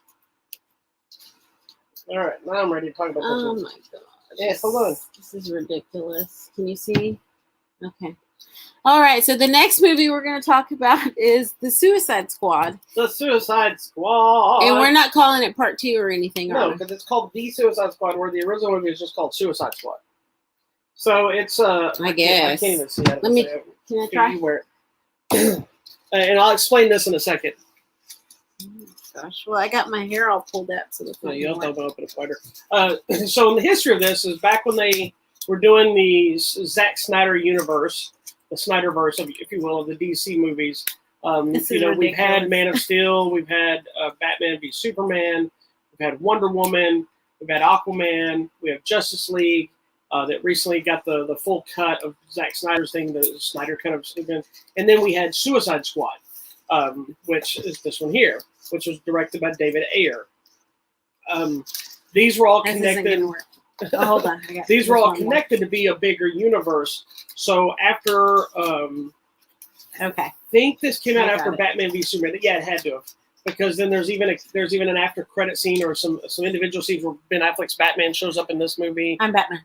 All right, now I'm ready to talk about this. Oh, my God. Yes, hold on. This is ridiculous. Can you see? Okay. All right. So the next movie we're going to talk about is The Suicide Squad. The Suicide Squad. And we're not calling it part 2 or anything. No, because it's called The Suicide Squad, where the original movie is just called Suicide Squad. So it's I guess. I can't even see that. Can I try? And I'll explain this in a second. Gosh, well, I got my hair all pulled up, so you have to open it wider. So in the history of this is back when they were doing the Zack Snyder universe, the Snyderverse, if you will, of the DC movies. We've had Man of Steel, we've had Batman v Superman, we've had Wonder Woman, we've had Aquaman, we have Justice League that recently got the full cut of Zack Snyder's thing, the Snyder cut of Superman, and then we had Suicide Squad, which is this one here, which was directed by David Ayer. These were all connected. Oh, hold on. These were all connected to be a bigger universe. So after, I think this came out after Batman v Superman. Yeah, it had to have, because then there's even an after credit scene or some individual scenes where Ben Affleck's Batman shows up in this movie. I'm Batman.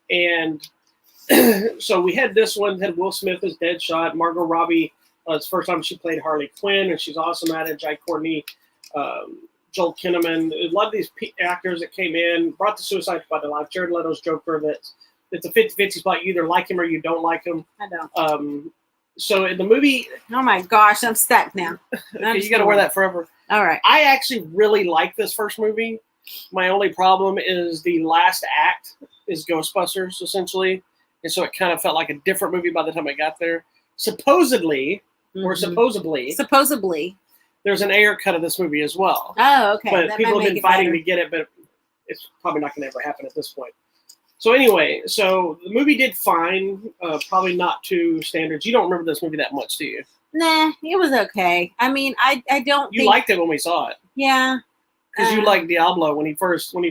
And so we had this one, had Will Smith as Deadshot, Margot Robbie. It's the first time she played Harley Quinn, and she's awesome at it. Jai Courtney, Joel Kinnaman, a lot of these actors that came in, brought the Suicide Squad to life. Jared Leto's Joker, it's a 50-50 spot. You either like him or you don't like him. I don't. So in the movie... Oh my gosh, I'm stuck now. You got to wear that forever. All right. I actually really like this first movie. My only problem is the last act is Ghostbusters, essentially. And so it kind of felt like a different movie by the time I got there. Supposedly, there's an Ayer cut of this movie as well. Oh, okay. But people have been fighting to get it, but it's probably not going to ever happen at this point. So anyway, so the movie did fine. Probably not to standards. You don't remember this movie that much, do you? Nah, it was okay. I mean, I don't. You liked it when we saw it. Yeah. Because you liked Diablo when he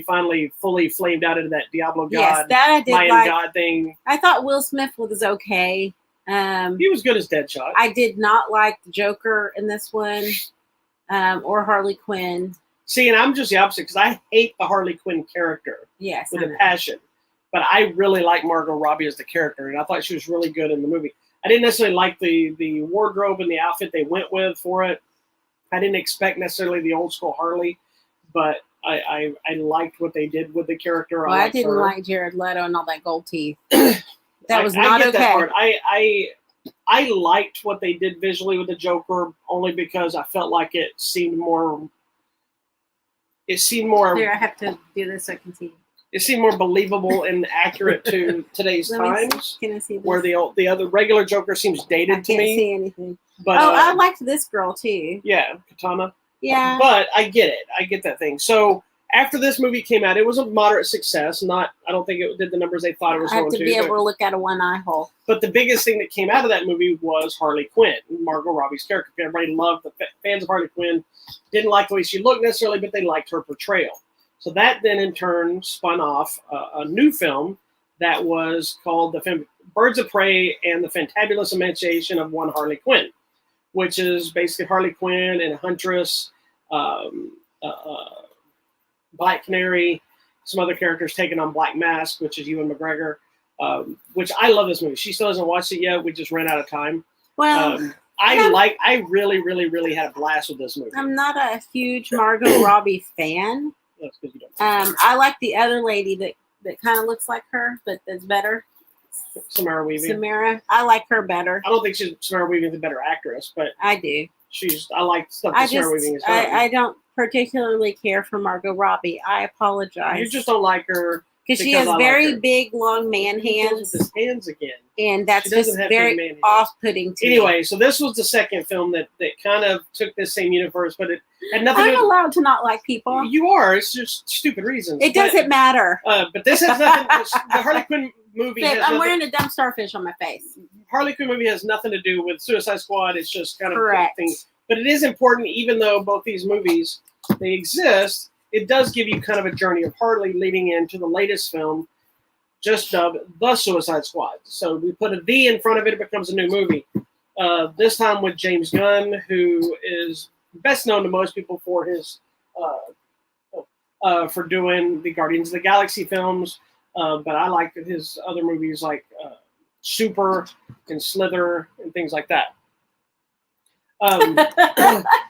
finally fully flamed out into that Diablo god, yes, that I did Mayan god thing. I thought Will Smith was okay. He was good as Deadshot. I did not like the Joker in this one, or Harley Quinn. See, and I'm just the opposite because I hate the Harley Quinn character with a passion. But I really like Margot Robbie as the character, and I thought she was really good in the movie. I didn't necessarily like the wardrobe and the outfit they went with for it. I didn't expect necessarily the old school Harley, but I liked what they did with the character. Well, I didn't like Jared Leto and all that gold teeth. That was not okay. That part. I liked what they did visually with the Joker only because I felt like it seemed more. Here, I have to do this so I can see. It seemed more believable and accurate to today's times. Can I see this? Where the other regular Joker seems dated to me. I can't see anything. But, I liked this girl too. Yeah, Katana. Yeah. But I get it. I get that thing. So after this movie came out, it was a moderate success. I don't think it did the numbers they thought it was going to. I have to be able to look out of one eye hole. But the biggest thing that came out of that movie was Harley Quinn, Margot Robbie's character. Everybody loved the fans of Harley Quinn. Didn't like the way she looked necessarily, but they liked her portrayal. So that then in turn spun off a new film that was called Birds of Prey and the Fantabulous Emancipation of One Harley Quinn, which is basically Harley Quinn and Huntress, Black Canary, some other characters taking on Black Mask, which is Ewan McGregor, which I love this movie. She still hasn't watched it yet. We just ran out of time. Well, I really, really, really had a blast with this movie. I'm not a huge Margot Robbie fan. That's because you don't. I like the other lady that kind of looks like her, but that's better. Samara Weaving. Samara. I like her better. I don't think Samara Weaving's a better actress, but I do. I like stuff that Samara Weaving is done. I don't particularly care for Margot Robbie. I apologize. You just don't like her because she has very big, long man hands. His hands again, and that's just very off-putting to me. Anyway, so this was the second film that kind of took this same universe, but it had nothing. I'm allowed to not like people. You are. It's just stupid reasons. It doesn't matter. But this has nothing. The Harley Quinn movie. I'm wearing a dumb starfish on my face. Harley Quinn movie has nothing to do with Suicide Squad. It's just kind of correct. Thing. But it is important, even though both these movies they exist. It does give you kind of a journey of Harley leading into the latest film, just dubbed The Suicide Squad. So we put a V in front of it, it becomes a new movie. This time with James Gunn, who is best known to most people for his for doing the Guardians of the Galaxy films. But I like his other movies like Super and Slither and things like that.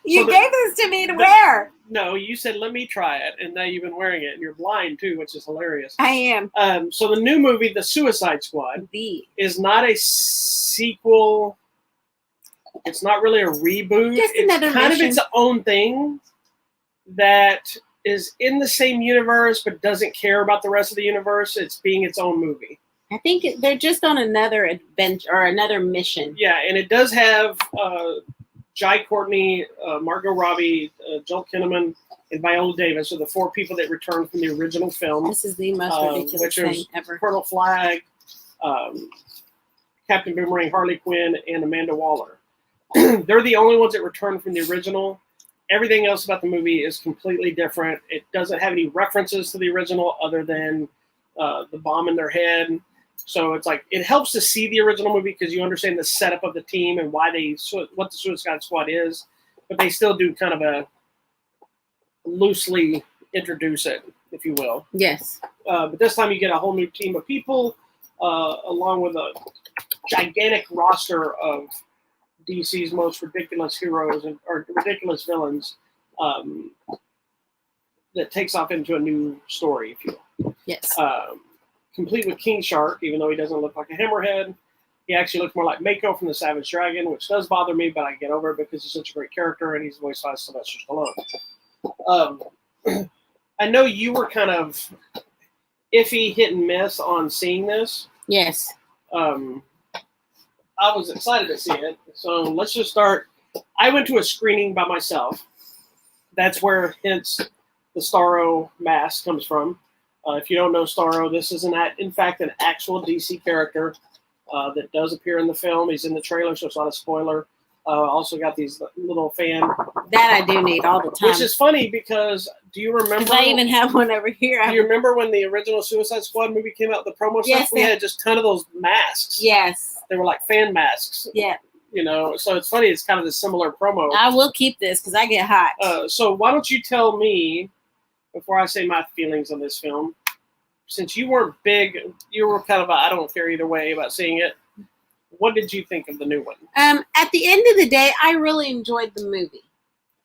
You gave this to me to wear. No, you said, let me try it. And now you've been wearing it. And you're blind, too, which is hilarious. I am. So the new movie, The Suicide Squad, is not a sequel. It's not really a reboot. Just it's another kind mission. of its own thing that is in the same universe but doesn't care about the rest of the universe. It's being its own movie. I think they're just on another adventure or another mission. Yeah, and it does have Jai Courtney, Margot Robbie, Joel Kinnaman, and Viola Davis are the four people that returned from the original film. This is the most ridiculous thing ever. Colonel Flag, Captain Boomerang, Harley Quinn, and Amanda Waller. They're the only ones that returned from the original. Everything else about the movie is completely different. It doesn't have any references to the original other than the bomb in their head. So it's like it helps to see the original movie because you understand the setup of the team and what the Suicide Squad is, but they still do kind of a loosely introduce it, if you will. Yes. But this time you get a whole new team of people, along with a gigantic roster of DC's most ridiculous heroes or ridiculous villains that takes off into a new story, if you will. Yes. Complete with King Shark, even though he doesn't look like a hammerhead. He actually looks more like Mako from the Savage Dragon, which does bother me, but I get over it because he's such a great character and he's voiced by Sylvester Stallone. I know you were kind of iffy, hit and miss on seeing this. Yes. I was excited to see it. So let's just start. I went to a screening by myself. That's where, hence, the Starro mask comes from. If you don't know Starro, this is, in fact, an actual DC character that does appear in the film. He's in the trailer, so it's not a spoiler. Also got these little fan. That I do need all the time. Which is funny because, do you remember? I even have one over here. Do you remember when the original Suicide Squad movie came out, the promo stuff? We had just a ton of those masks. Yes. They were like fan masks. Yeah. You know, so it's funny. It's kind of a similar promo. I will keep this because I get hot. So why don't you tell me, before I say my feelings on this film, since you weren't big, you were kind of I don't care either way about seeing it. What did you think of the new one? At the end of the day, I really enjoyed the movie.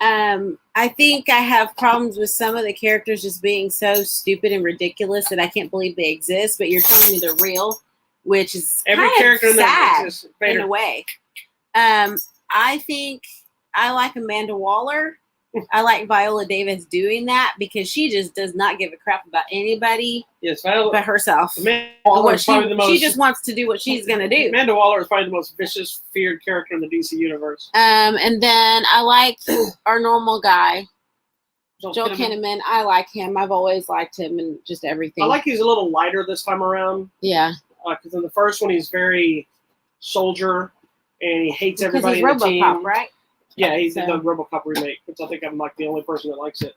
I think I have problems with some of the characters just being so stupid and ridiculous that I can't believe they exist, but you're telling me they're real, which is every kind character of sad in a way. I think I like Amanda Waller. I like Viola Davis doing that because she just does not give a crap about anybody but herself. Amanda Waller is probably the most. She just wants to do what she's going to do. Amanda Waller is probably the most vicious, feared character in the DC universe. And then I like our normal guy, Joel Kinnaman. I like him. I've always liked him and just everything. I like he's a little lighter this time around. Yeah. Because in the first one he's very soldier and he hates everybody in the team. RoboCop, right? Yeah, he did the RoboCop remake, which I think I'm like the only person that likes it.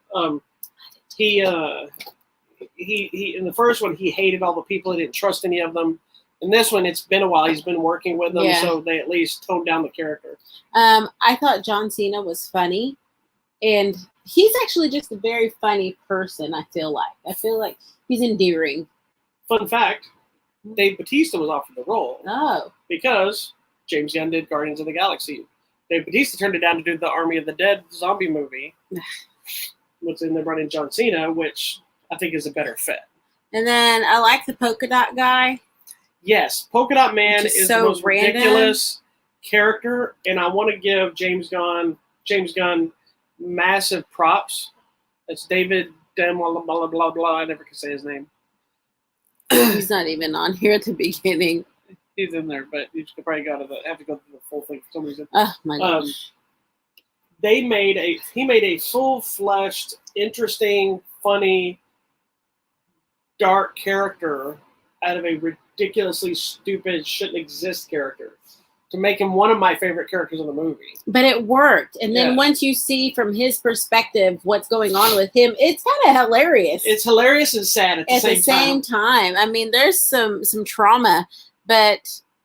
He in the first one he hated all the people. He didn't trust any of them. In this one, it's been a while. He's been working with them, so they at least toned down the character. I thought John Cena was funny, and he's actually just a very funny person. I feel like he's endearing. Fun fact: Dave Bautista was offered the role. Oh, because James Gunn did Guardians of the Galaxy. Dave Bautista turned it down to do the Army of the Dead zombie movie, which in they brought in John Cena, which I think is a better fit. And then I like the polka dot guy. Yes, Polka Dot Man Which is is so the most random. ridiculous character, and I want to give James Gunn massive props. It's David blah blah blah blah. I never can say his name. He's not even on here at the beginning. He's in there, but you should probably have to go through the full thing for some reason. Oh my gosh. He made a full-fleshed, interesting, funny, dark character out of a ridiculously stupid, shouldn't exist character to make him one of my favorite characters in the movie. But it worked. And then once you see from his perspective what's going on with him, it's kind of hilarious. It's hilarious and sad at the same time. I mean, there's some trauma, but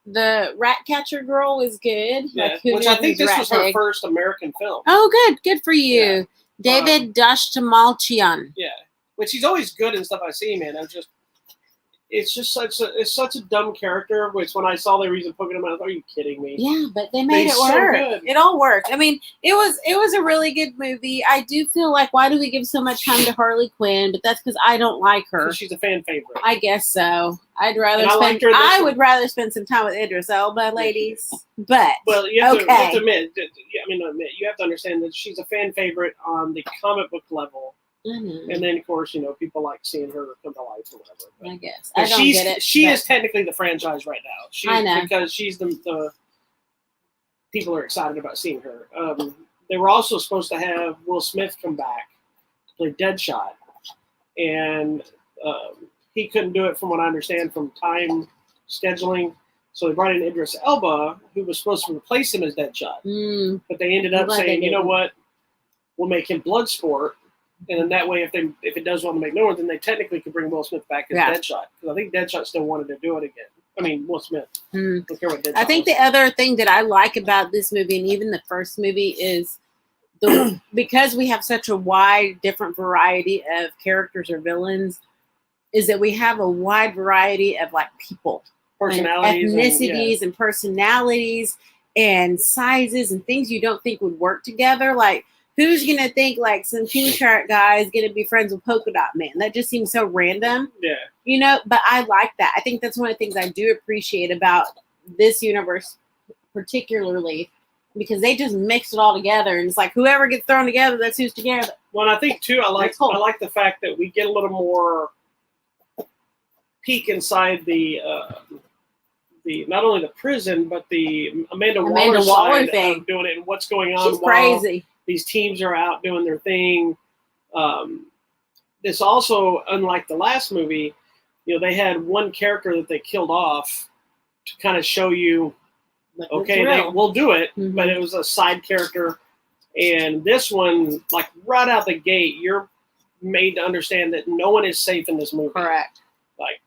the rat catcher girl was good. Yeah, which I think this was her first American film. Oh, good. Good for you. Yeah. David Dastmalchian. Yeah. Which he's always good in stuff I see, man. It's such a dumb character, which when I saw the reason poking him out, I thought, are you kidding me? Yeah, but they made it work. So it all worked. I mean, it was a really good movie. I do feel like, why do we give so much time to Harley Quinn? But that's because I don't like her. She's a fan favorite. I guess so. I would rather spend some time with Idris Elba, ladies. But well, you have to admit, you have to understand that she's a fan favorite on the comic book level. Mm-hmm. And then, of course, people like seeing her come to life or whatever. But, I guess. I don't get it. She is technically the franchise right now. I know. Because she's the people are excited about seeing her. They were also supposed to have Will Smith come back to play Deadshot. And he couldn't do it from what I understand from time scheduling. So they brought in Idris Elba, who was supposed to replace him as Deadshot. But they ended up saying, you know what? We'll make him Bloodsport. And then that way, if it does want to make no one, then they technically could bring Will Smith back as Deadshot. Because I think Deadshot still wanted to do it again. I mean, Will Smith. Don't care what Deadshot I think the other thing that I like about this movie, and even the first movie, is because we have such a wide, different variety of characters or villains, is that we have a wide variety of people, personalities, ethnicities, and personalities, and sizes, and things you don't think would work together. Like, who's going to think some King Shark guy is going to be friends with Polka Dot Man? That just seems so random. Yeah. But I like that. I think that's one of the things I do appreciate about this universe particularly, because they just mix it all together. And it's like whoever gets thrown together, that's who's together. Well, I think, too, I like the fact that we get a little more peek inside the not only the prison, but the Amanda Waller side thing of doing it and what's going on. She's crazy. These teams are out doing their thing. This also, unlike the last movie, they had one character that they killed off to kind of show you, we'll do it, but it was a side character. And this one, right out the gate, you're made to understand that no one is safe in this movie. Correct.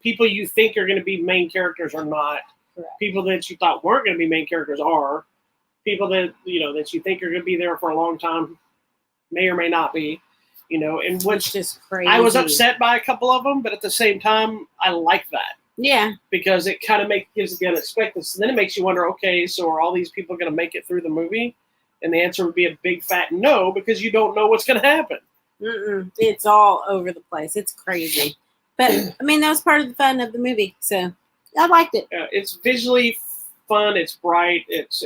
People you think are going to be main characters are not. Correct. People that you thought weren't going to be main characters are. People that that you think are going to be there for a long time may or may not be, and which is crazy. I was upset by a couple of them, but at the same time, I like that. Yeah, because it kind of gives the unexpected. So then it makes you wonder, okay, so are all these people going to make it through the movie? And the answer would be a big fat no, because you don't know what's going to happen. It's all over the place. It's crazy, but I mean that was part of the fun of the movie, so I liked it. It's visually fun. It's bright. It's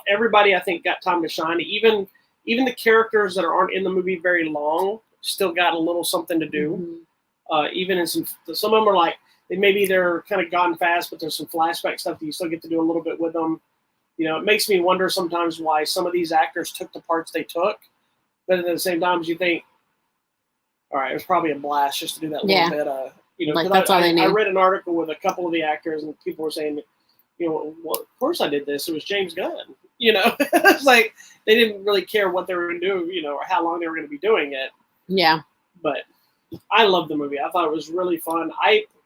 everybody I think got time to shine. Even the characters that aren't in the movie very long still got a little something to do. Even in some of them are they're kind of gone fast, but there's some flashback stuff that you still get to do a little bit with them. It makes me wonder sometimes why some of these actors took the parts they took, but at the same time you think, all right, it was probably a blast just to do that little bit. That's all they need. I read an article with a couple of the actors, and people were saying, well, of course I did this. It was James Gunn. It's like they didn't really care what they were going to do, or how long they were going to be doing it. Yeah. But I love the movie. I thought it was really fun.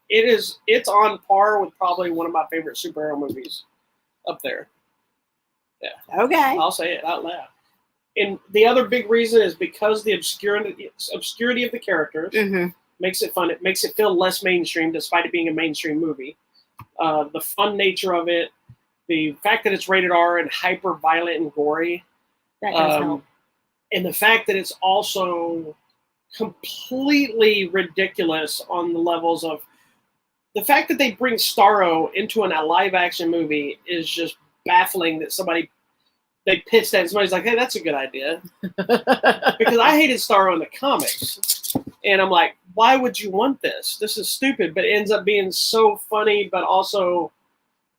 It's on par with probably one of my favorite superhero movies up there. Yeah. Okay. I'll say it out loud. And the other big reason is because the obscurity of the characters makes it fun. It makes it feel less mainstream, despite it being a mainstream movie. The fun nature of it, the fact that it's rated R and hyper violent and gory, that does help. And the fact that it's also completely ridiculous on the levels of the fact that they bring Starro into a live action movie is just baffling. That they pitched that and somebody's like, hey, that's a good idea. Because I hated Starro in the comics. And I'm like, why would you want this? This is stupid. But it ends up being so funny, but also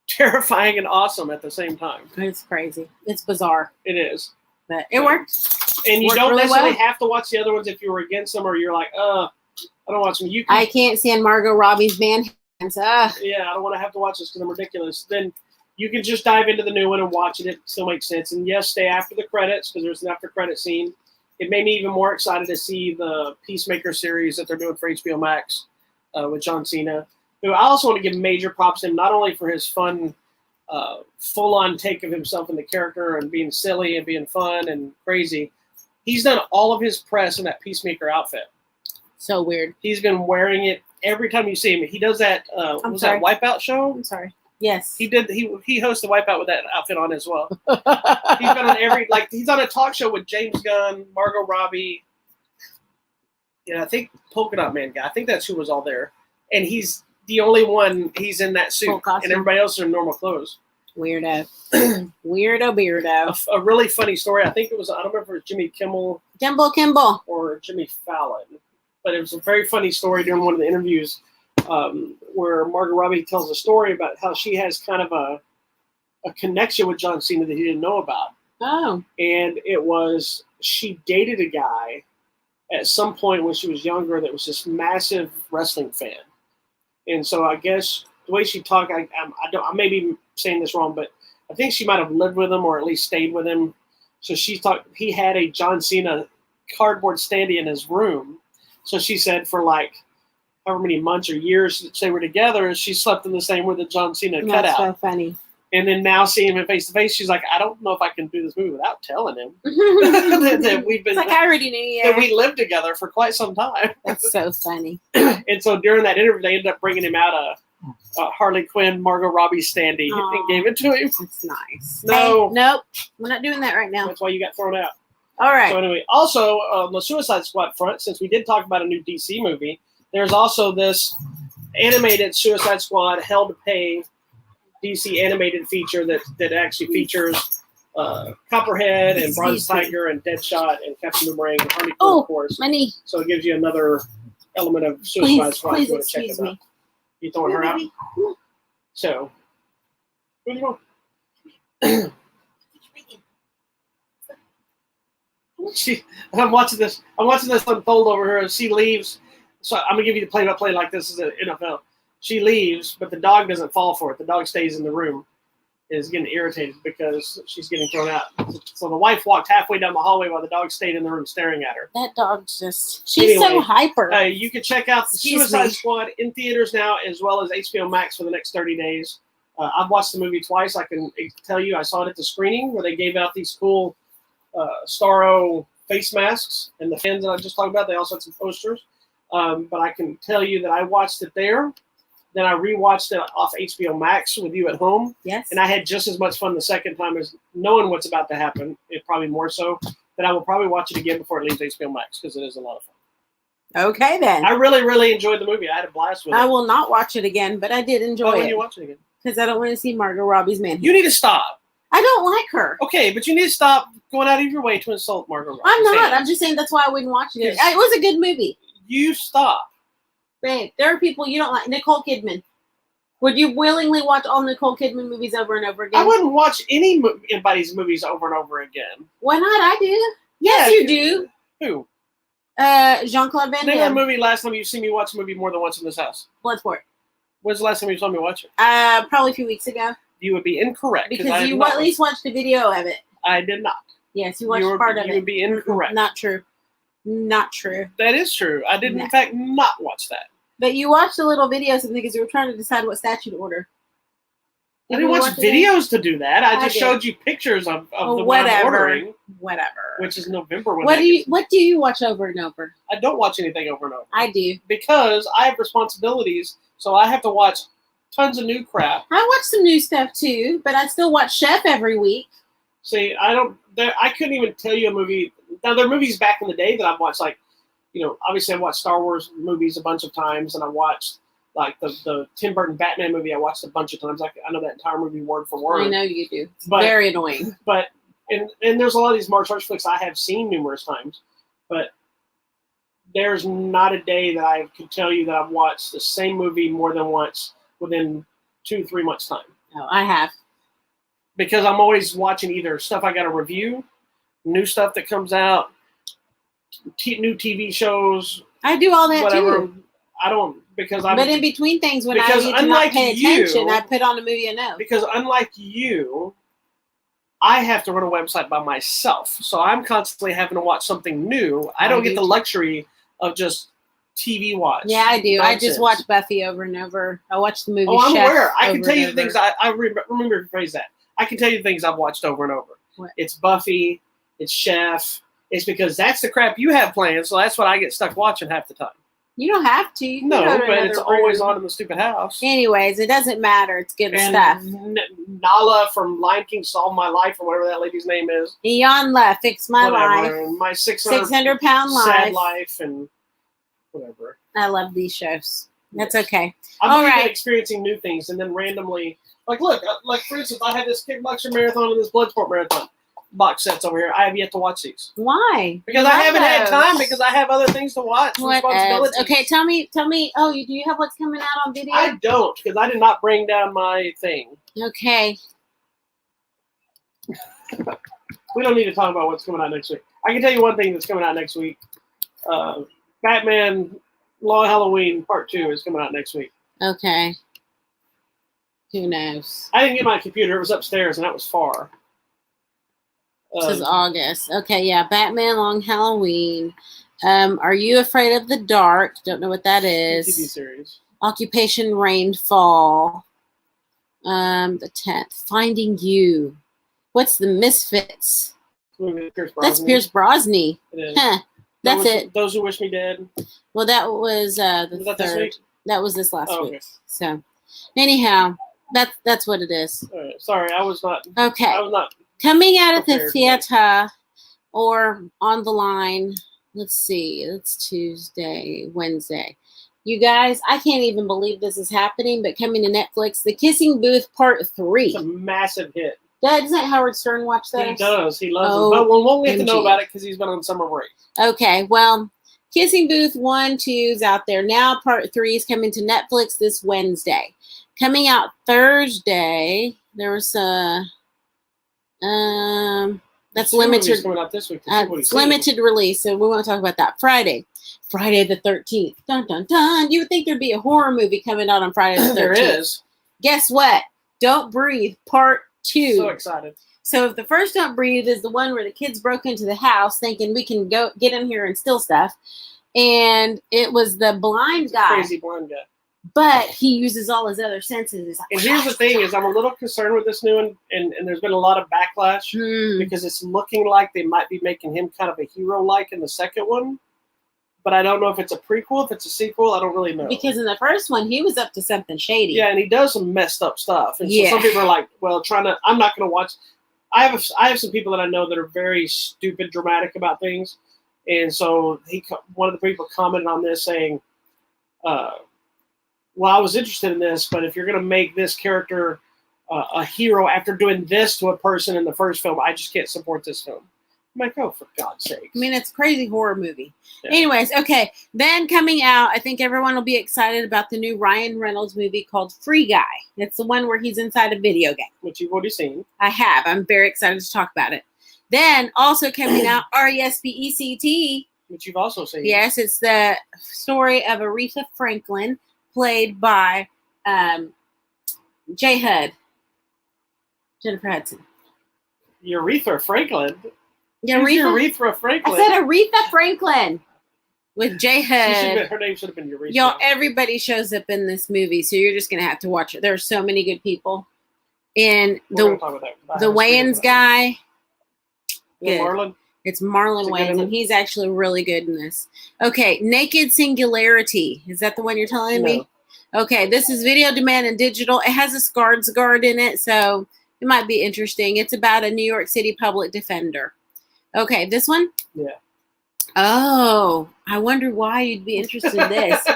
terrifying and awesome at the same time. It's crazy. It's bizarre. It is. But it worked. And you Worked don't really necessarily well. have to watch the other ones if you were against them or you're like, I don't watch them. I can't stand Margot Robbie's man hands. Yeah, I don't want to have to watch this because I'm ridiculous. Then you can just dive into the new one and watch it. It still makes sense. And yes, stay after the credits because there's an after credit scene. It made me even more excited to see the Peacemaker series that they're doing for HBO Max with John Cena, who I also want to give major props to him, not only for his fun, full-on take of himself in the character and being silly and being fun and crazy. He's done all of his press in that Peacemaker outfit. So weird. He's been wearing it every time you see him. He does that. That Wipeout show? I'm sorry. Yes. He did. He hosts the Wipeout with that outfit on as well. He's been on he's on a talk show with James Gunn, Margot Robbie. Yeah, I think Polka Dot Man guy. I think that's who was all there. And he's the only one. He's in that suit, and everybody else are in normal clothes. Weirdo. Weirdo. A really funny story. I think it was. I don't remember if it was Jimmy Kimmel. Kimball. Or Jimmy Fallon, but it was a very funny story during one of the interviews. Where Margot Robbie tells a story about how she has kind of a connection with John Cena that he didn't know about. Oh. And it was, she dated a guy at some point when she was younger that was this massive wrestling fan. And so I guess the way she talked, I may be saying this wrong, but I think she might have lived with him or at least stayed with him. So he had a John Cena cardboard standee in his room. So she said for like, however many months or years that they were together, she slept in the same room that John Cena cut out. That's so funny. And then now seeing him face to face, she's like, I don't know if I can do this movie without telling him that we've been. It's like I already knew. That we lived together for quite some time. That's so funny. And so during that interview, they ended up bringing him out a Harley Quinn, Margot Robbie standee and gave it to him. That's nice. No, nope, we're not doing that right now. That's why you got thrown out. All right. So anyway, also on the Suicide Squad front, since we did talk about a new DC movie. There's also this animated Suicide Squad Hell to Pay DC animated feature that actually features Copperhead and Bronze Tiger and Deadshot and Captain Boomerang and Harley Quinn, of course. My knee. So it gives you another element of Suicide Squad. Please You want to check it out. You throwing her out? So, where do you go? I'm watching this unfold over her as she leaves. So I'm gonna give you the play-by-play like this is an NFL. She leaves, but the dog doesn't fall for it. The dog stays in the room. Is getting irritated because she's getting thrown out. So the wife walked halfway down the hallway while the dog stayed in the room staring at her. That dog's she's so hyper. You can check out the Suicide Squad in theaters now as well as HBO Max for the next 30 days. I've watched the movie twice. I can tell you I saw it at the screening where they gave out these cool Starro face masks. And the fans that I just talked about, they also had some posters. But I can tell you that I watched it there. Then I rewatched it off HBO Max with you at home. Yes. And I had just as much fun the second time as knowing what's about to happen. It probably more so. That I will probably watch it again before it leaves HBO Max because it is a lot of fun. Okay, then. I really, really enjoyed the movie. I had a blast with it. I will not watch it again, but I did enjoy it. When you watch it again? Because I don't want to see Margot Robbie's man. You need to stop. I don't like her. Okay, but you need to stop going out of your way to insult Margot Robbie. I'm not. I'm just saying that's why I wouldn't watch it. It was a good movie. You stop. Babe, there are people you don't like. Nicole Kidman. Would you willingly watch all Nicole Kidman movies over and over again? I wouldn't watch anybody's movies over and over again. Why not? I do. Yes, you do. Who? Jean-Claude Van Damme. Name a movie last time you've seen me watch a movie more than once in this house. Bloodsport. When's the last time you saw me watch it? Probably a few weeks ago. You would be incorrect. Because you at least watched a video of it. I did not. Yes, you watched part of it. You would be incorrect. Not true. Not true. That is true. I did, in fact, not watch that. But you watched the little videos because you were trying to decide what statue to order. I didn't watch videos to do that. I just showed you pictures of the one I'm ordering. Whatever. Which is November. What do you watch over and over? I don't watch anything over and over. I do. Because I have responsibilities, so I have to watch tons of new crap. I watch some new stuff too, but I still watch Chef every week. See, I couldn't even tell you a movie. Now, there are movies back in the day that I've watched, like, obviously I watched Star Wars movies a bunch of times, and I watched Like the Tim Burton Batman movie, I watched a bunch of times. I know that entire movie word for word. I know you do. It's very annoying. But and there's a lot of these martial arts flicks I have seen numerous times, but there's not a day that I could tell you that I've watched the same movie more than once within 2-3 months time. Oh, I have. Because I'm always watching either stuff I got to review, new stuff that comes out, new TV shows. I do all that whatever. too. I don't because I'm. But in between things, when I need to not pay attention, I put on a movie I know. Because unlike you, I have to run a website by myself, so I'm constantly having to watch something new. I don't get the luxury of just TV watch. Yeah, I do. Nonsense. I just watch Buffy over and over. I watch the movie. Oh, I'm Chef aware. I can tell you over. things. I remember to phrase that. I can tell you things I've watched over and over. What? It's Buffy. It's Chef. It's because that's the crap you have planned, so that's what I get stuck watching half the time. You don't have to. You no, but it's always on in the stupid house. Anyways, it doesn't matter. It's good stuff. Nala from Lion King Solved My Life, or whatever that lady's name is. Iyanla, Fix My Life. And my 600-pound life. Sad Life, and whatever. I love these shows. That's okay. I'm experiencing new things, and then randomly, like for instance, I had this kickboxer marathon and this bloodsport marathon box sets over here. I have yet to watch these. Why? Because I haven't had time. Because I have other things to watch. Responsibilities. Okay, tell me. Oh, do you have what's coming out on video? I don't, because I did not bring down my thing. Okay. We don't need to talk about what's coming out next week. I can tell you one thing that's coming out next week. Batman Long Halloween Part 2 is coming out next week. Okay. Who knows? I didn't get my computer. It was upstairs, and that was far. This is August. Okay, yeah. Batman Long Halloween. Are You Afraid of the Dark? Don't know what that is. TV series. Occupation Rainfall. The 10th. Finding You. What's the Misfits? That's Pierce Brosnan. It is. Huh. That's it. Those Who Wish Me Dead. Well, that was the that 3rd. This week? That was this last week. Okay. So, anyhow, that's what it is. All right. Sorry, I was not. Okay. I was not. Coming out of the theater or on the line, let's see, it's Tuesday, Wednesday. You guys, I can't even believe this is happening, but coming to Netflix, The Kissing Booth Part 3. It's a massive hit. Doesn't Howard Stern watch that? He does. He loves it. But we won't get to know about it because he's been on summer break. Okay, well, Kissing Booth 1, 2 is out there. Now Part 3 is coming to Netflix this Wednesday. Coming out Thursday, there was a... that's limited. Coming out this week. It's limited release, so we won't talk about that. Friday the 13th. Dun dun dun. You would think there'd be a horror movie coming out on Friday the 13th. There is. Guess what? Don't Breathe Part 2. So excited. So if the first Don't Breathe is the one where the kids broke into the house thinking we can go get in here and steal stuff, and it was the blind guy, crazy blind guy. but he uses all his other senses. And here's the thing: is I'm a little concerned with this new one, and there's been a lot of backlash because it's looking like they might be making him kind of a hero-like in the second one. But I don't know if it's a prequel, if it's a sequel. I don't really know. Because in the first one, he was up to something shady. Yeah, and he does some messed up stuff. And so some people are like, "Well, I'm not going to watch." I have some people that I know that are very stupid, dramatic about things, and so one of the people commented on this saying, well, I was interested in this, but if you're going to make this character a hero after doing this to a person in the first film, I just can't support this film. I'm like, oh, for God's sake. I mean, it's a crazy horror movie. Yeah. Anyways, okay. Then coming out, I think everyone will be excited about the new Ryan Reynolds movie called Free Guy. It's the one where he's inside a video game. Which you've already seen. I have. I'm very excited to talk about it. Then also coming out, R-E-S-P-E-C-T. Which you've also seen. Yes, it's the story of Aretha Franklin, played by J. Hud. Jennifer Hudson. Aretha Franklin? Aretha Franklin. I said Aretha Franklin with J. Hud. Her name should have been Aretha. Y'all, everybody shows up in this movie, so you're just going to have to watch it. There are so many good people. And the Wayans guy. Good. Marlon? It's Marlon Wayans, and he's actually really good in this. Okay, Naked Singularity. Is that the one you're telling me? Okay, this is video demand and digital. It has a Skarsgård in it, so it might be interesting. It's about a New York City public defender. Okay, this one? Yeah. Oh, I wonder why you'd be interested in this.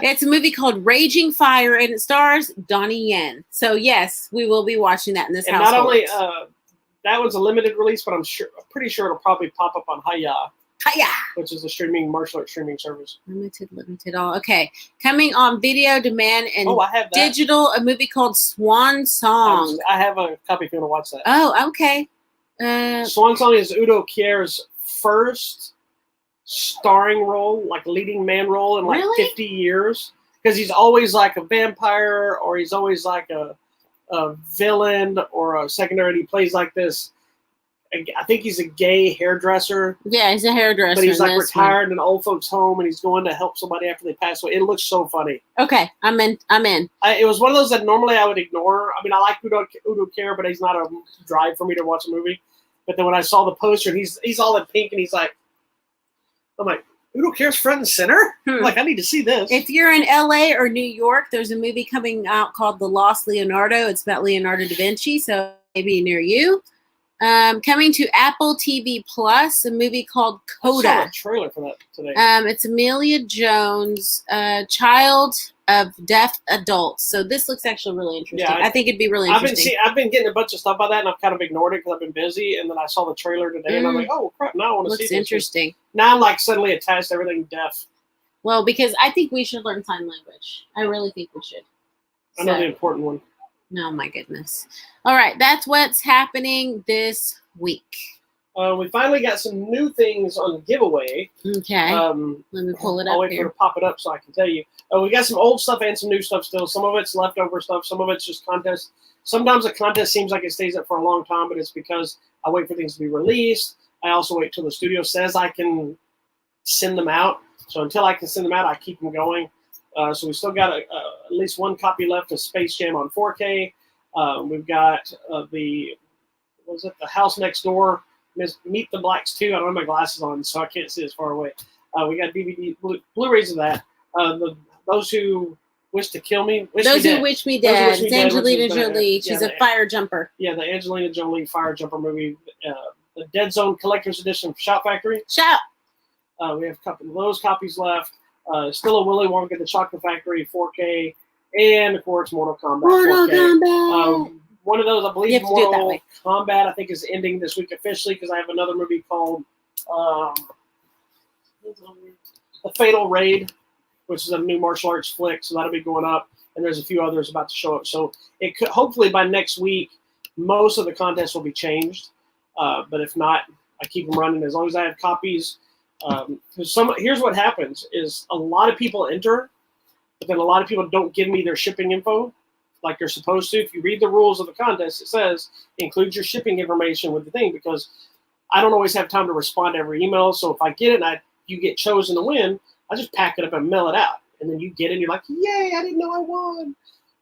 It's a movie called Raging Fire, and it stars Donnie Yen. So yes, we will be watching that in this and household. not only that one's a limited release, but I'm pretty sure it'll probably pop up on Hiya, which is a martial arts streaming service. Limited all. Okay, coming on video demand and I have that. digital, a movie called Swan Song. I have a copy if you want to watch that. Oh, okay. Swan Song is Udo Kier's first starring role, like leading man role in like 50 years. Because he's always like a vampire, or he's always like a villain or a secondary. He plays like this. I think he's a gay hairdresser. Yeah, he's a hairdresser. But he's like retired in an old folks' home, and he's going to help somebody after they pass away. It looks so funny. Okay, I'm in. It was one of those that normally I would ignore. I mean, I like Udo Kier, but he's not a drive for me to watch a movie. But then when I saw the poster, and he's all in pink, and I'm like, Udo Kier's front and center? Like, I need to see this. If you're in LA or New York, there's a movie coming out called The Lost Leonardo. It's about Leonardo da Vinci, so maybe near you. Coming to Apple TV Plus, a movie called Coda. I saw a trailer for that today. It's Emilia Jones, child of deaf adults. So this looks actually really interesting. Yeah, I think it'd be really interesting. I've been getting a bunch of stuff about that, and I've kind of ignored it because I've been busy. And then I saw the trailer today, and I'm like, oh crap! Now I want to see this. Looks interesting. Now I'm like suddenly attached to everything deaf. Well, because I think we should learn sign language. I really think we should. I know the important one. Oh my goodness. All right, that's what's happening this week. We finally got some new things on the giveaway. Okay. Let me pull it up. I'll wait for it to pop it up so I can tell you. We got some old stuff and some new stuff still. Some of it's leftover stuff. Some of it's just contest. Sometimes a contest seems like it stays up for a long time, but it's because I wait for things to be released. I also wait till the studio says I can send them out. So until I can send them out, I keep them going. So we still got at least one copy left of Space Jam on 4K. We've got the House Next Door, Meet the Blacks 2. I don't have my glasses on, so I can't see as far away. We got DVD, Blu-rays of that. Those Who Wish to Kill Me. Those Who Wish Me Dead. It's Angelina Jolie. She's a fire jumper. Yeah, the Angelina Jolie fire jumper movie. The Dead Zone Collector's Edition from Shout Factory. Shout! We have a couple of those copies left. Still a Willy Wonka, the Chocolate Factory 4K, and of course Mortal Kombat 4K. One of those, I believe, Mortal Kombat, I think, is ending this week officially because I have another movie called The Fatal Raid, which is a new martial arts flick, so that'll be going up, and there's a few others about to show up. So it could, hopefully by next week, most of the contests will be changed, but if not, I keep them running as long as I have copies. Here's what happens is a lot of people enter, but then a lot of people don't give me their shipping info like you're supposed to. If you read the rules of the contest, it says include your shipping information with the thing, because I don't always have time to respond to every email. So if I get it and you get chosen to win, I just pack it up and mail it out. And then you get it and you're like, yay, I didn't know I won.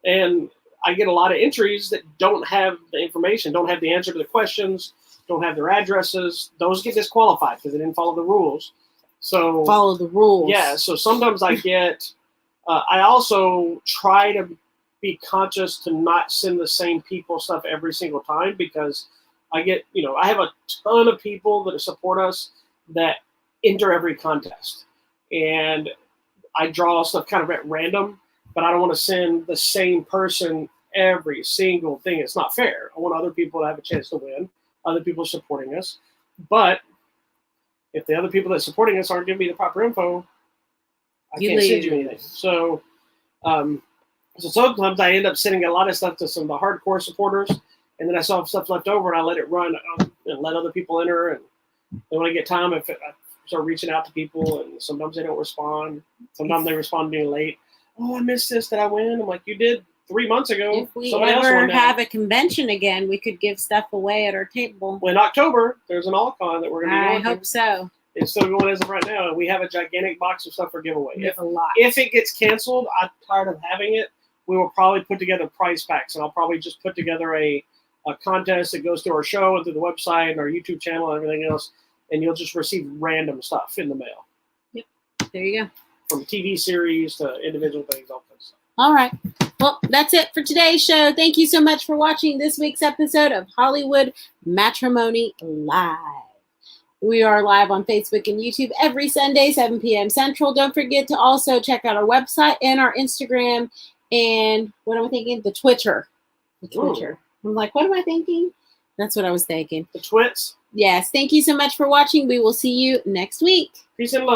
And I get a lot of entries that don't have the information, don't have the answer to the questions, don't have their addresses. Those get disqualified because they didn't follow the rules. So follow the rules. Yeah. So sometimes I get. I also try to be conscious to not send the same people stuff every single time, because I get, I have a ton of people that support us that enter every contest, and I draw stuff kind of at random, but I don't want to send the same person every single thing. It's not fair. I want other people to have a chance to win. Other people supporting us, but if the other people that are supporting us aren't giving me the proper info, I can't send you anything. So, so sometimes I end up sending a lot of stuff to some of the hardcore supporters, and then I still have stuff left over, and I let it run and let other people enter. And then when I get time, I start reaching out to people, and sometimes they don't respond. Sometimes they respond being late. Oh, I missed this. Did I win? I'm like, you did 3 months ago. If we ever have a convention again, we could give stuff away at our table. Well, in October, there's an all-con that we're going to be going to. I hope so. It's still going as of right now. We have a gigantic box of stuff for giveaway. A lot. If it gets canceled, I'm tired of having it. We will probably put together prize packs, and I'll probably just put together a contest that goes through our show and through the website and our YouTube channel and everything else, and you'll just receive random stuff in the mail. Yep. There you go. From TV series to individual things, all kinds of stuff. All right. Well, that's it for today's show. Thank you so much for watching this week's episode of Hollywood Matrimony Live. We are live on Facebook and YouTube every Sunday, 7 p.m. Central. Don't forget to also check out our website and our Instagram and what am I thinking? The Twitter. The Twitter. I'm like, what am I thinking? That's what I was thinking. The twits. Yes. Thank you so much for watching. We will see you next week. Peace and love.